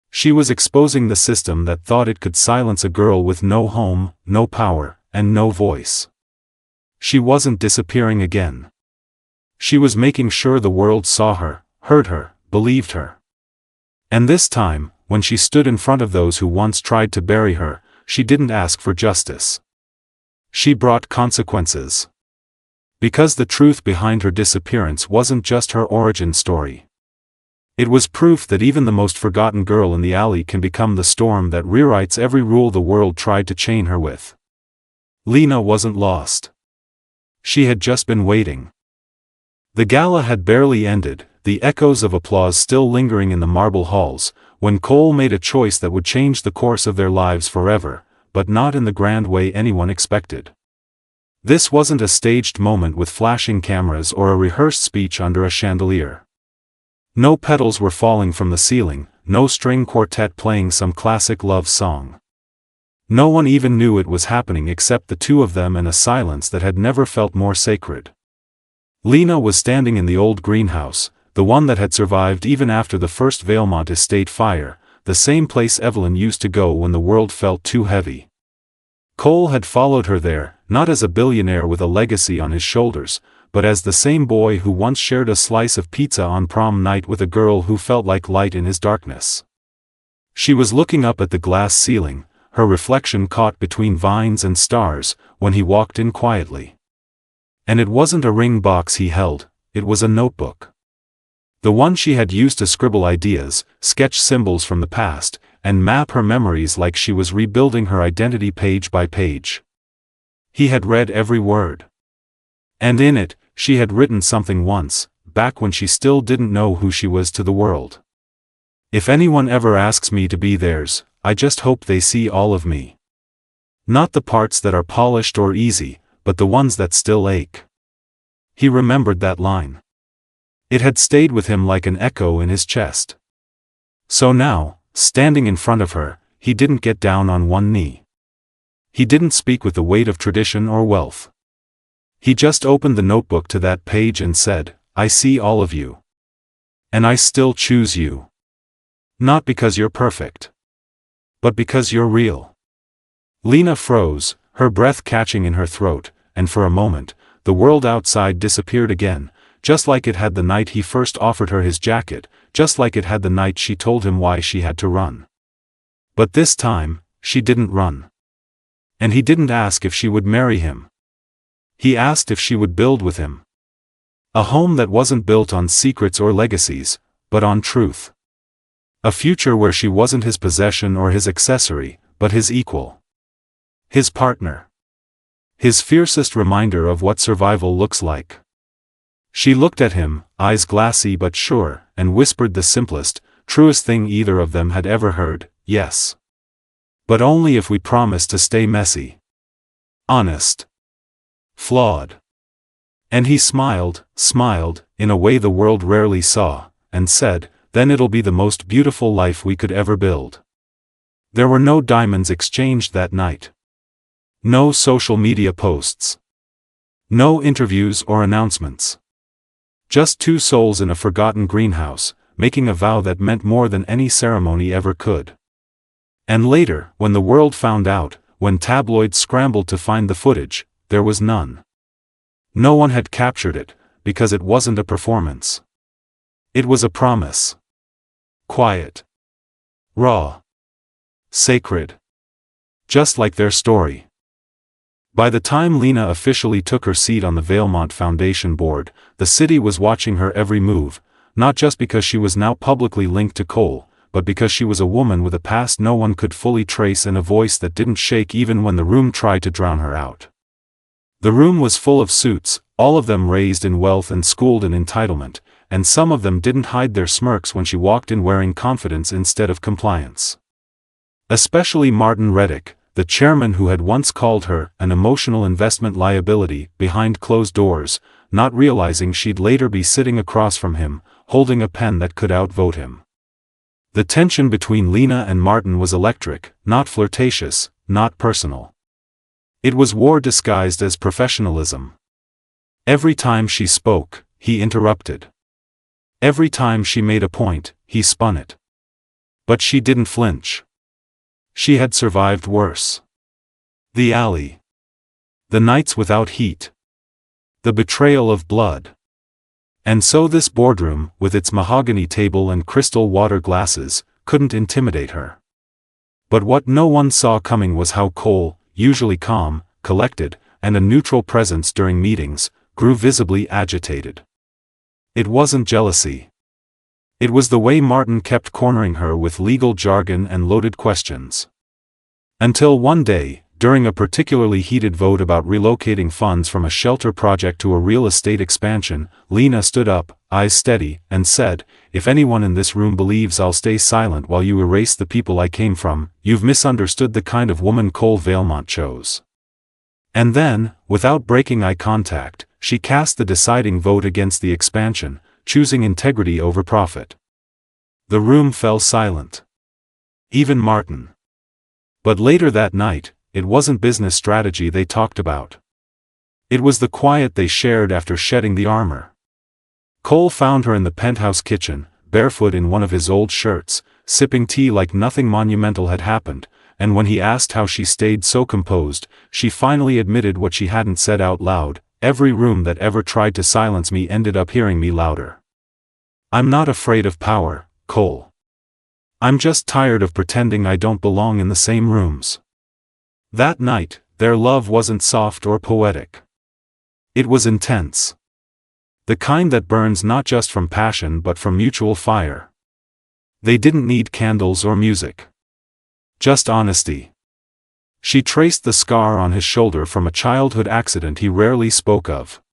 She was exposing the system that thought it could silence a girl with no home, no power, and no voice. She wasn't disappearing again. She was making sure the world saw her, heard her, believed her. And this time, when she stood in front of those who once tried to bury her, she didn't ask for justice. She brought consequences. Because the truth behind her disappearance wasn't just her origin story. It was proof that even the most forgotten girl in the alley can become the storm that rewrites every rule the world tried to chain her with. Lena wasn't lost. She had just been waiting. The gala had barely ended, the echoes of applause still lingering in the marble halls, when Cole made a choice that would change the course of their lives forever, but not in the grand way anyone expected. This wasn't a staged moment with flashing cameras or a rehearsed speech under a chandelier. No petals were falling from the ceiling, no string quartet playing some classic love song. No one even knew it was happening except the two of them and a silence that had never felt more sacred. Lena was standing in the old greenhouse, the one that had survived even after the first Valemont estate fire, the same place Evelyn used to go when the world felt too heavy. Cole had followed her there, not as a billionaire with a legacy on his shoulders, but as the same boy who once shared a slice of pizza on prom night with a girl who felt like light in his darkness. She was looking up at the glass ceiling, her reflection caught between vines and stars, when he walked in quietly. And it wasn't a ring box he held, it was a notebook. The one she had used to scribble ideas, sketch symbols from the past, and map her memories like she was rebuilding her identity page by page. He had read every word. And in it, she had written something once, back when she still didn't know who she was to the world. If anyone ever asks me to be theirs, I just hope they see all of me. Not the parts that are polished or easy, but the ones that still ache. He remembered that line. It had stayed with him like an echo in his chest. So now, standing in front of her, he didn't get down on one knee. He didn't speak with the weight of tradition or wealth. He just opened the notebook to that page and said, "I see all of you. And I still choose you. Not because you're perfect. But because you're real." Lena froze, her breath catching in her throat, and for a moment, the world outside disappeared again, just like it had the night he first offered her his jacket, just like it had the night she told him why she had to run. But this time, she didn't run. And he didn't ask if she would marry him. He asked if she would build with him. A home that wasn't built on secrets or legacies, but on truth. A future where she wasn't his possession or his accessory, but his equal. His partner. His fiercest reminder of what survival looks like. She looked at him, eyes glassy but sure, and whispered the simplest, truest thing either of them had ever heard, "Yes. But only if we promise to stay messy. Honest. Flawed." And he smiled, in a way the world rarely saw, and said, "Then it'll be the most beautiful life we could ever build." There were no diamonds exchanged that night. No social media posts. No interviews or announcements. Just two souls in a forgotten greenhouse, making a vow that meant more than any ceremony ever could. And later, when the world found out, when tabloids scrambled to find the footage, there was none. No one had captured it, because it wasn't a performance. It was a promise. Quiet. Raw. Sacred. Just like their story. By the time Lena officially took her seat on the Valemont Foundation board, the city was watching her every move, not just because she was now publicly linked to Cole, but because she was a woman with a past no one could fully trace and a voice that didn't shake even when the room tried to drown her out. The room was full of suits, all of them raised in wealth and schooled in entitlement, and some of them didn't hide their smirks when she walked in wearing confidence instead of compliance. Especially Martin Reddick, the chairman who had once called her an emotional investment liability behind closed doors, not realizing she'd later be sitting across from him, holding a pen that could outvote him. The tension between Lena and Martin was electric, not flirtatious, not personal. It was war disguised as professionalism. Every time she spoke, he interrupted. Every time she made a point, he spun it. But she didn't flinch. She had survived worse. The alley. The nights without heat. The betrayal of blood. And so this boardroom, with its mahogany table and crystal water glasses, couldn't intimidate her. But what no one saw coming was how Cole, usually calm, collected, and a neutral presence during meetings, grew visibly agitated. It wasn't jealousy. It was the way Martin kept cornering her with legal jargon and loaded questions. Until one day, during a particularly heated vote about relocating funds from a shelter project to a real estate expansion, Lena stood up, eyes steady, and said, "If anyone in this room believes I'll stay silent while you erase the people I came from, you've misunderstood the kind of woman Cole Valemont chose." And then, without breaking eye contact, she cast the deciding vote against the expansion, choosing integrity over profit. The room fell silent. Even Martin. But later that night, it wasn't business strategy they talked about. It was the quiet they shared after shedding the armor. Cole found her in the penthouse kitchen, barefoot in one of his old shirts, sipping tea like nothing monumental had happened, and when he asked how she stayed so composed, she finally admitted what she hadn't said out loud: "Every room that ever tried to silence me ended up hearing me louder. I'm not afraid of power, Cole. I'm just tired of pretending I don't belong in the same rooms. That night, their love wasn't soft or poetic. It was intense. The kind that burns not just from passion but from mutual fire. They didn't need candles or music. Just honesty. She traced the scar on his shoulder from a childhood accident he rarely spoke of.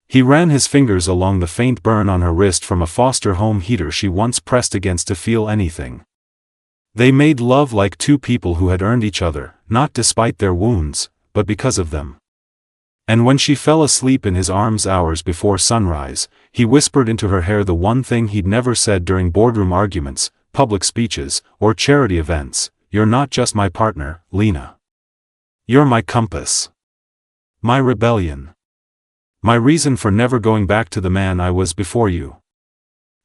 He ran his fingers along the faint burn on her wrist from a foster home heater she once pressed against to feel anything. They made love like two people who had earned each other, not despite their wounds, but because of them. And when she fell asleep in his arms hours before sunrise, he whispered into her hair the one thing he'd never said during boardroom arguments, public speeches, or charity events: "You're not just my partner, Lena. You're my compass. My rebellion. My reason for never going back to the man I was before you."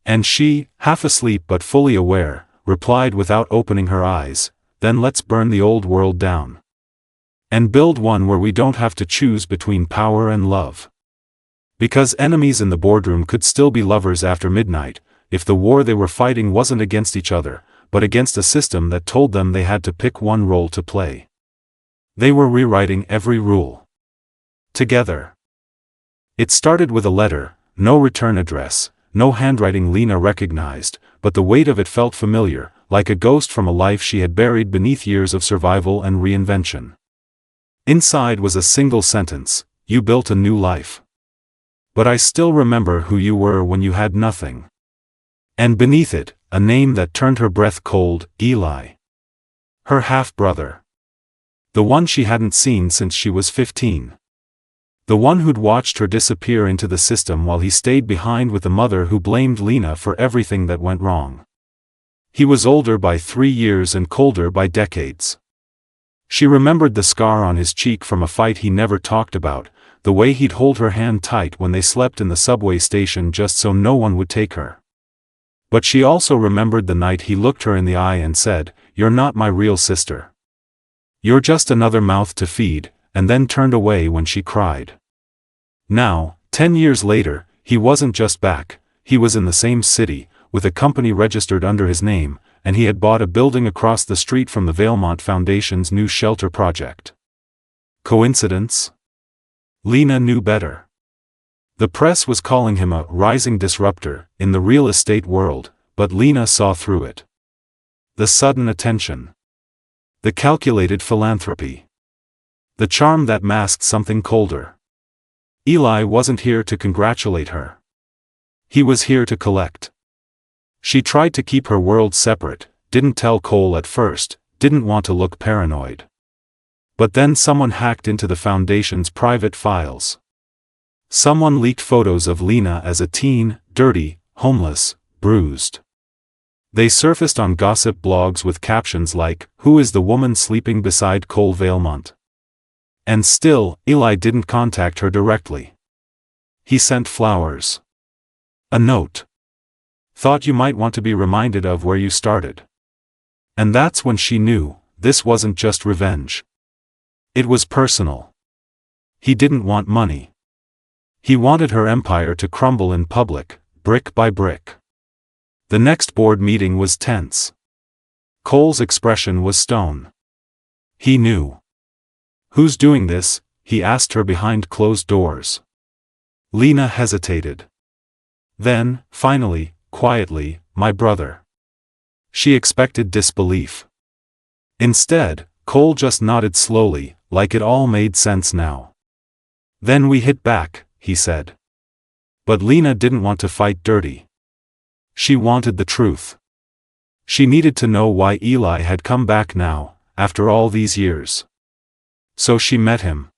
And she, half asleep but fully aware, replied without opening her eyes, "Then let's burn the old world down. And build one where we don't have to choose between power and love." Because enemies in the boardroom could still be lovers after midnight, if the war they were fighting wasn't against each other, but against a system that told them they had to pick one role to play. They were rewriting every rule. Together. It started with a letter, no return address, no handwriting Lena recognized, but the weight of it felt familiar, like a ghost from a life she had buried beneath years of survival and reinvention. Inside was a single sentence: "You built a new life. But I still remember who you were when you had nothing." And beneath it, a name that turned her breath cold: Eli. Her half-brother. The one she hadn't seen since she was 15. The one who'd watched her disappear into the system while he stayed behind with the mother who blamed Lena for everything that went wrong. He was older by 3 years and colder by decades. She remembered the scar on his cheek from a fight he never talked about, the way he'd hold her hand tight when they slept in the subway station just so no one would take her. But she also remembered the night he looked her in the eye and said, "You're not my real sister. You're just another mouth to feed," and then turned away when she cried. Now, 10 years later, he wasn't just back, he was in the same city, with a company registered under his name, and he had bought a building across the street from the Vailmont Foundation's new shelter project. Coincidence? Lena knew better. The press was calling him a rising disruptor in the real estate world, but Lena saw through it. The sudden attention. The calculated philanthropy. The charm that masked something colder. Eli wasn't here to congratulate her. He was here to collect. She tried to keep her world separate, didn't tell Cole at first, didn't want to look paranoid. But then someone hacked into the foundation's private files. Someone leaked photos of Lena as a teen, dirty, homeless, bruised. They surfaced on gossip blogs with captions like, "Who is the woman sleeping beside Cole Vailmont?" And still, Eli didn't contact her directly. He sent flowers. A note. "Thought you might want to be reminded of where you started." And that's when she knew, this wasn't just revenge. It was personal. He didn't want money. He wanted her empire to crumble in public, brick by brick. The next board meeting was tense. Cole's expression was stone. He knew. "Who's doing this?" he asked her behind closed doors. Lena hesitated. Then, finally, quietly, "My brother." She expected disbelief. Instead, Cole just nodded slowly, like it all made sense now. "Then we hit back," he said. But Lena didn't want to fight dirty. She wanted the truth. She needed to know why Eli had come back now, after all these years. So she met him.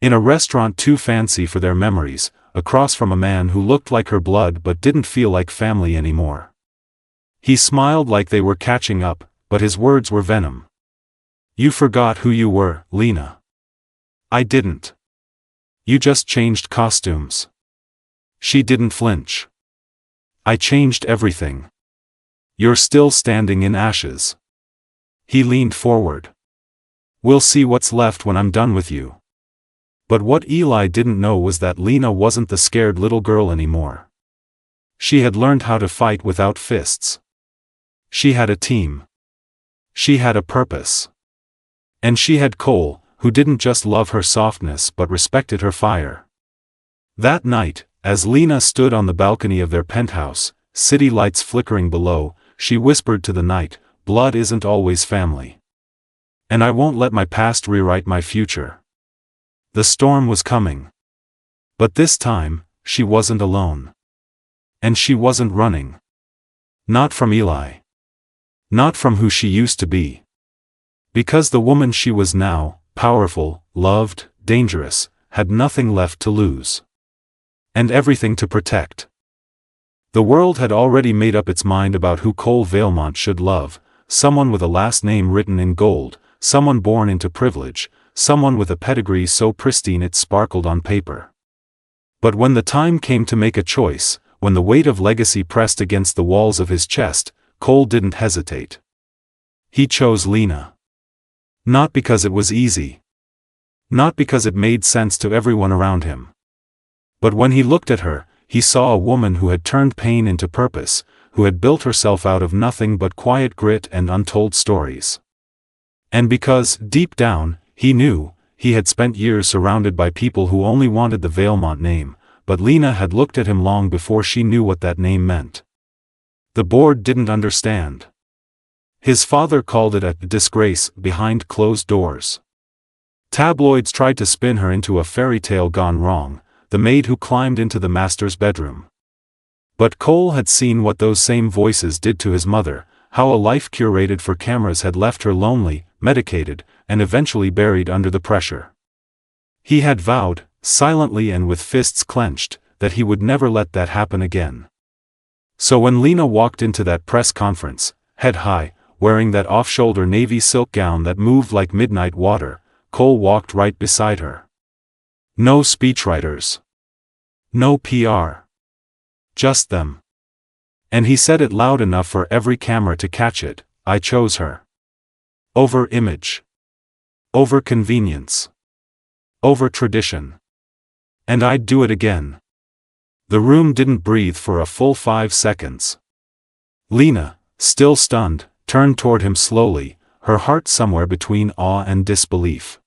In a restaurant too fancy for their memories, across from a man who looked like her blood but didn't feel like family anymore. He smiled like they were catching up, but his words were venom. "You forgot who you were, Lena." "I didn't. You just changed costumes." She didn't flinch. "I changed everything. You're still standing in ashes." He leaned forward. "We'll see what's left when I'm done with you." But what Eli didn't know was that Lena wasn't the scared little girl anymore. She had learned how to fight without fists. She had a team. She had a purpose. And she had Cole, who didn't just love her softness but respected her fire. That night, as Lena stood on the balcony of their penthouse, city lights flickering below, she whispered to the night, "Blood isn't always family. And I won't let my past rewrite my future." The storm was coming. But this time, she wasn't alone. And she wasn't running. Not from Eli. Not from who she used to be. Because the woman she was now, powerful, loved, dangerous, had nothing left to lose. And everything to protect. The world had already made up its mind about who Cole Vailmont should love, someone with a last name written in gold, someone born into privilege, someone with a pedigree so pristine it sparkled on paper. But when the time came to make a choice, when the weight of legacy pressed against the walls of his chest, Cole didn't hesitate. He chose Lena. Not because it was easy. Not because it made sense to everyone around him. But when he looked at her, he saw a woman who had turned pain into purpose, who had built herself out of nothing but quiet grit and untold stories. And because, deep down, he knew, he had spent years surrounded by people who only wanted the Vailmont name, but Lena had looked at him long before she knew what that name meant. The board didn't understand. His father called it a disgrace behind closed doors. Tabloids tried to spin her into a fairy tale gone wrong, the maid who climbed into the master's bedroom. But Cole had seen what those same voices did to his mother, how a life curated for cameras had left her lonely, medicated, and eventually buried under the pressure. He had vowed, silently and with fists clenched, that he would never let that happen again. So when Lena walked into that press conference, head high, wearing that off-shoulder navy silk gown that moved like midnight water, Cole walked right beside her. No speechwriters. No PR. Just them. And he said it loud enough for every camera to catch it, "I chose her. Over image. Over convenience. Over tradition. And I'd do it again." The room didn't breathe for a full 5 seconds. Lena, still stunned, turned toward him slowly, her heart somewhere between awe and disbelief.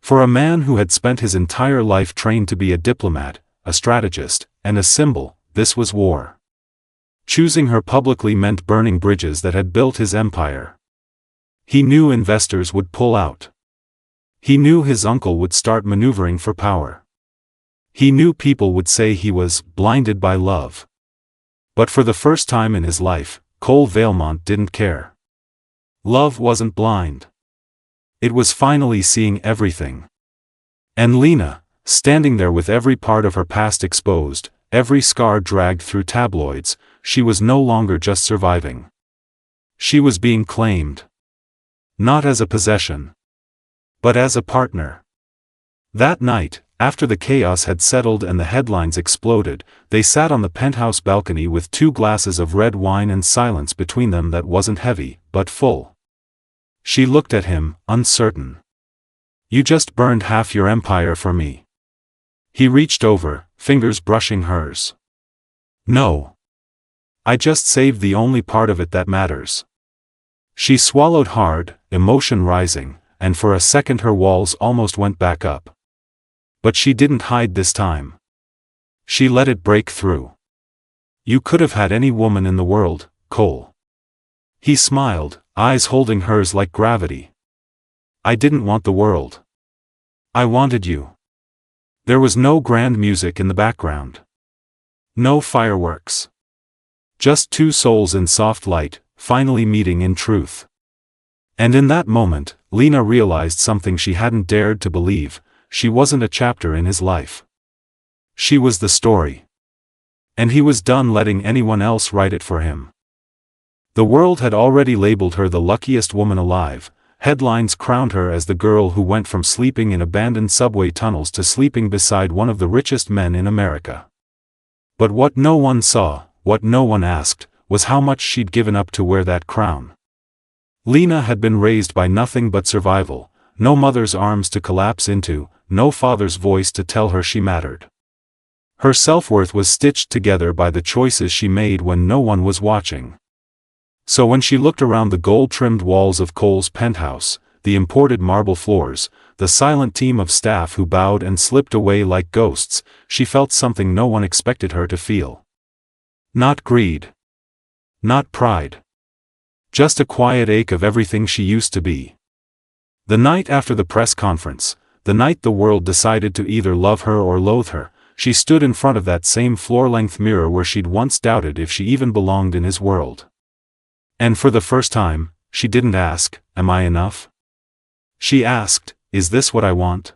For a man who had spent his entire life trained to be a diplomat, a strategist, and a symbol, this was war. Choosing her publicly meant burning bridges that had built his empire. He knew investors would pull out. He knew his uncle would start maneuvering for power. He knew people would say he was blinded by love. But for the first time in his life, Cole Vailmont didn't care. Love wasn't blind. It was finally seeing everything. And Lena, standing there with every part of her past exposed, every scar dragged through tabloids, she was no longer just surviving. She was being claimed. Not as a possession. But as a partner. That night, after the chaos had settled and the headlines exploded, they sat on the penthouse balcony with 2 glasses of red wine and silence between them that wasn't heavy, but full. She looked at him, uncertain. "You just burned half your empire for me." He reached over, fingers brushing hers. "No. I just saved the only part of it that matters." She swallowed hard, emotion rising, and for a second her walls almost went back up. But she didn't hide this time. She let it break through. "You could have had any woman in the world, Cole." He smiled, eyes holding hers like gravity. "I didn't want the world. I wanted you." There was no grand music in the background. No fireworks. Just 2 souls in soft light, finally meeting in truth. And in that moment, Lena realized something she hadn't dared to believe: she wasn't a chapter in his life. She was the story. And he was done letting anyone else write it for him. The world had already labeled her the luckiest woman alive. Headlines crowned her as the girl who went from sleeping in abandoned subway tunnels to sleeping beside one of the richest men in America. But what no one saw, what no one asked, was how much she'd given up to wear that crown. Lena had been raised by nothing but survival, no mother's arms to collapse into, no father's voice to tell her she mattered. Her self-worth was stitched together by the choices she made when no one was watching. So when she looked around the gold-trimmed walls of Cole's penthouse, the imported marble floors, the silent team of staff who bowed and slipped away like ghosts, she felt something no one expected her to feel. Not greed. Not pride. Just a quiet ache of everything she used to be. The night after the press conference, the night the world decided to either love her or loathe her, she stood in front of that same floor-length mirror where she'd once doubted if she even belonged in his world. And for the first time, she didn't ask, "Am I enough?" She asked, "Is this what I want?"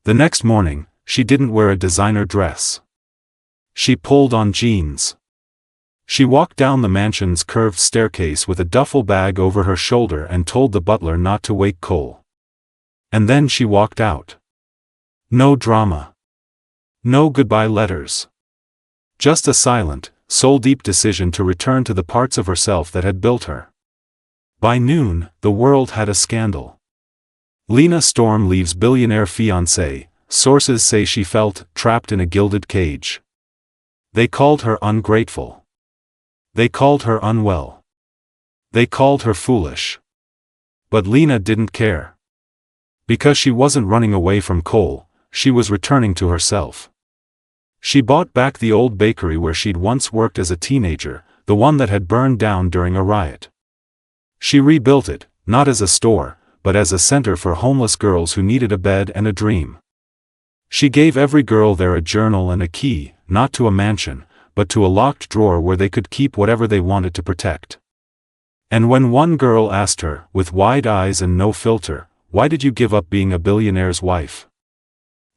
The next morning, she didn't wear a designer dress. She pulled on jeans. She walked down the mansion's curved staircase with a duffel bag over her shoulder and told the butler not to wake Cole. And then she walked out. No drama. No goodbye letters. Just a silent, soul-deep decision to return to the parts of herself that had built her. By noon, the world had a scandal. Lena Storm leaves billionaire fiancé. Sources say she felt trapped in a gilded cage. They called her ungrateful. They called her unwell. They called her foolish. But Lena didn't care. Because she wasn't running away from Cole, she was returning to herself. She bought back the old bakery where she'd once worked as a teenager, the one that had burned down during a riot. She rebuilt it, not as a store, but as a center for homeless girls who needed a bed and a dream. She gave every girl there a journal and a key, not to a mansion, but to a locked drawer where they could keep whatever they wanted to protect. And when one girl asked her, with wide eyes and no filter, "Why did you give up being a billionaire's wife?"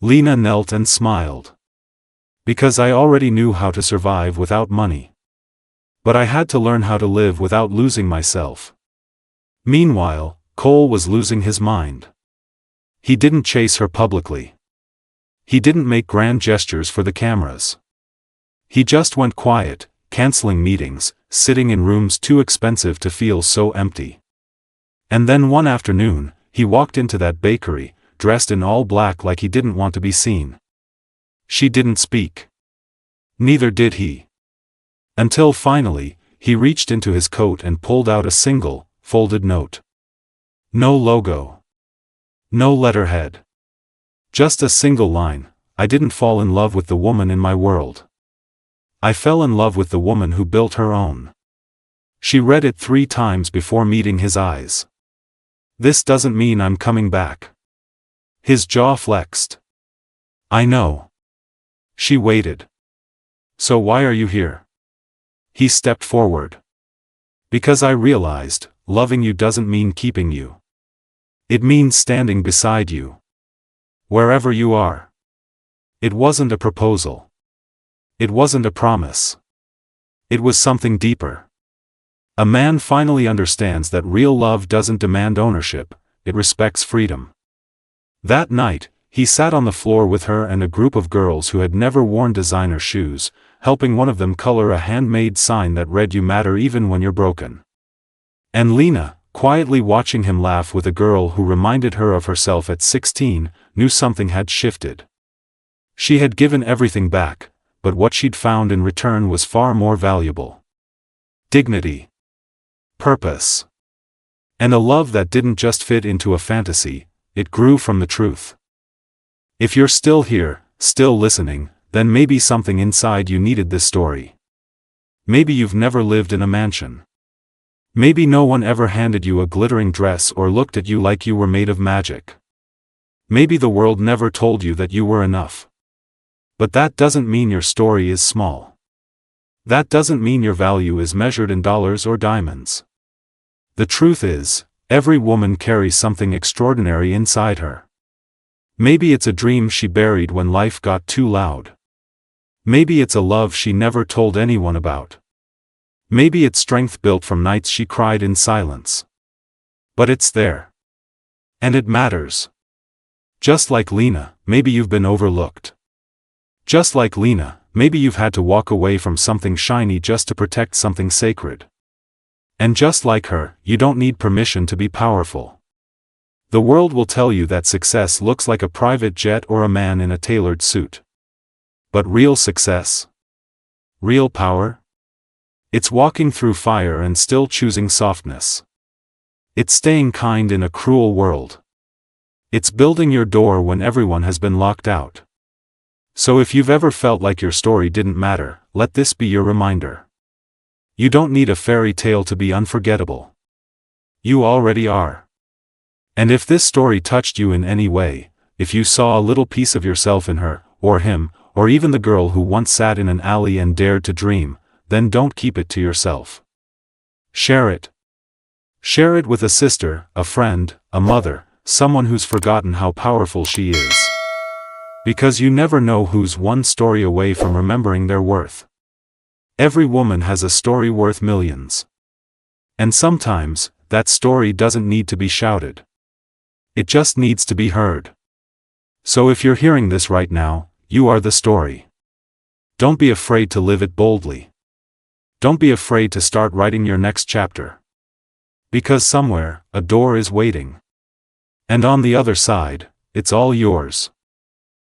Lena knelt and smiled. "Because I already knew how to survive without money. But I had to learn how to live without losing myself." Meanwhile, Cole was losing his mind. He didn't chase her publicly. He didn't make grand gestures for the cameras. He just went quiet, canceling meetings, sitting in rooms too expensive to feel so empty. And then one afternoon, he walked into that bakery, dressed in all black like he didn't want to be seen. She didn't speak. Neither did he. Until finally, he reached into his coat and pulled out a single, folded note. No logo. No letterhead. Just a single line: "I didn't fall in love with the woman in my world. I fell in love with the woman who built her own." She read it 3 times before meeting his eyes. "This doesn't mean I'm coming back." His jaw flexed. "I know." She waited. "So why are you here?" He stepped forward. "Because I realized, loving you doesn't mean keeping you. It means standing beside you. Wherever you are." It wasn't a proposal. It wasn't a promise. It was something deeper. A man finally understands that real love doesn't demand ownership, it respects freedom. That night, he sat on the floor with her and a group of girls who had never worn designer shoes, helping one of them color a handmade sign that read, "You matter even when you're broken." And Lena, quietly watching him laugh with a girl who reminded her of herself at 16, knew something had shifted. She had given everything back, but what she'd found in return was far more valuable. Dignity. Purpose. And a love that didn't just fit into a fantasy, it grew from the truth. If you're still here, still listening, then maybe something inside you needed this story. Maybe you've never lived in a mansion. Maybe no one ever handed you a glittering dress or looked at you like you were made of magic. Maybe the world never told you that you were enough. But that doesn't mean your story is small. That doesn't mean your value is measured in dollars or diamonds. The truth is, every woman carries something extraordinary inside her. Maybe it's a dream she buried when life got too loud. Maybe it's a love she never told anyone about. Maybe it's strength built from nights she cried in silence. But it's there. And it matters. Just like Lena, maybe you've been overlooked. Just like Lena, maybe you've had to walk away from something shiny just to protect something sacred. And just like her, you don't need permission to be powerful. The world will tell you that success looks like a private jet or a man in a tailored suit. But real success? Real power? It's walking through fire and still choosing softness. It's staying kind in a cruel world. It's building your door when everyone has been locked out. So if you've ever felt like your story didn't matter, let this be your reminder. You don't need a fairy tale to be unforgettable. You already are. And if this story touched you in any way, if you saw a little piece of yourself in her, or him, or even the girl who once sat in an alley and dared to dream, then don't keep it to yourself. Share it. Share it with a sister, a friend, a mother, someone who's forgotten how powerful she is. Because you never know who's one story away from remembering their worth. Every woman has a story worth millions. And sometimes, that story doesn't need to be shouted. It just needs to be heard. So if you're hearing this right now, you are the story. Don't be afraid to live it boldly. Don't be afraid to start writing your next chapter. Because somewhere, a door is waiting. And on the other side, it's all yours.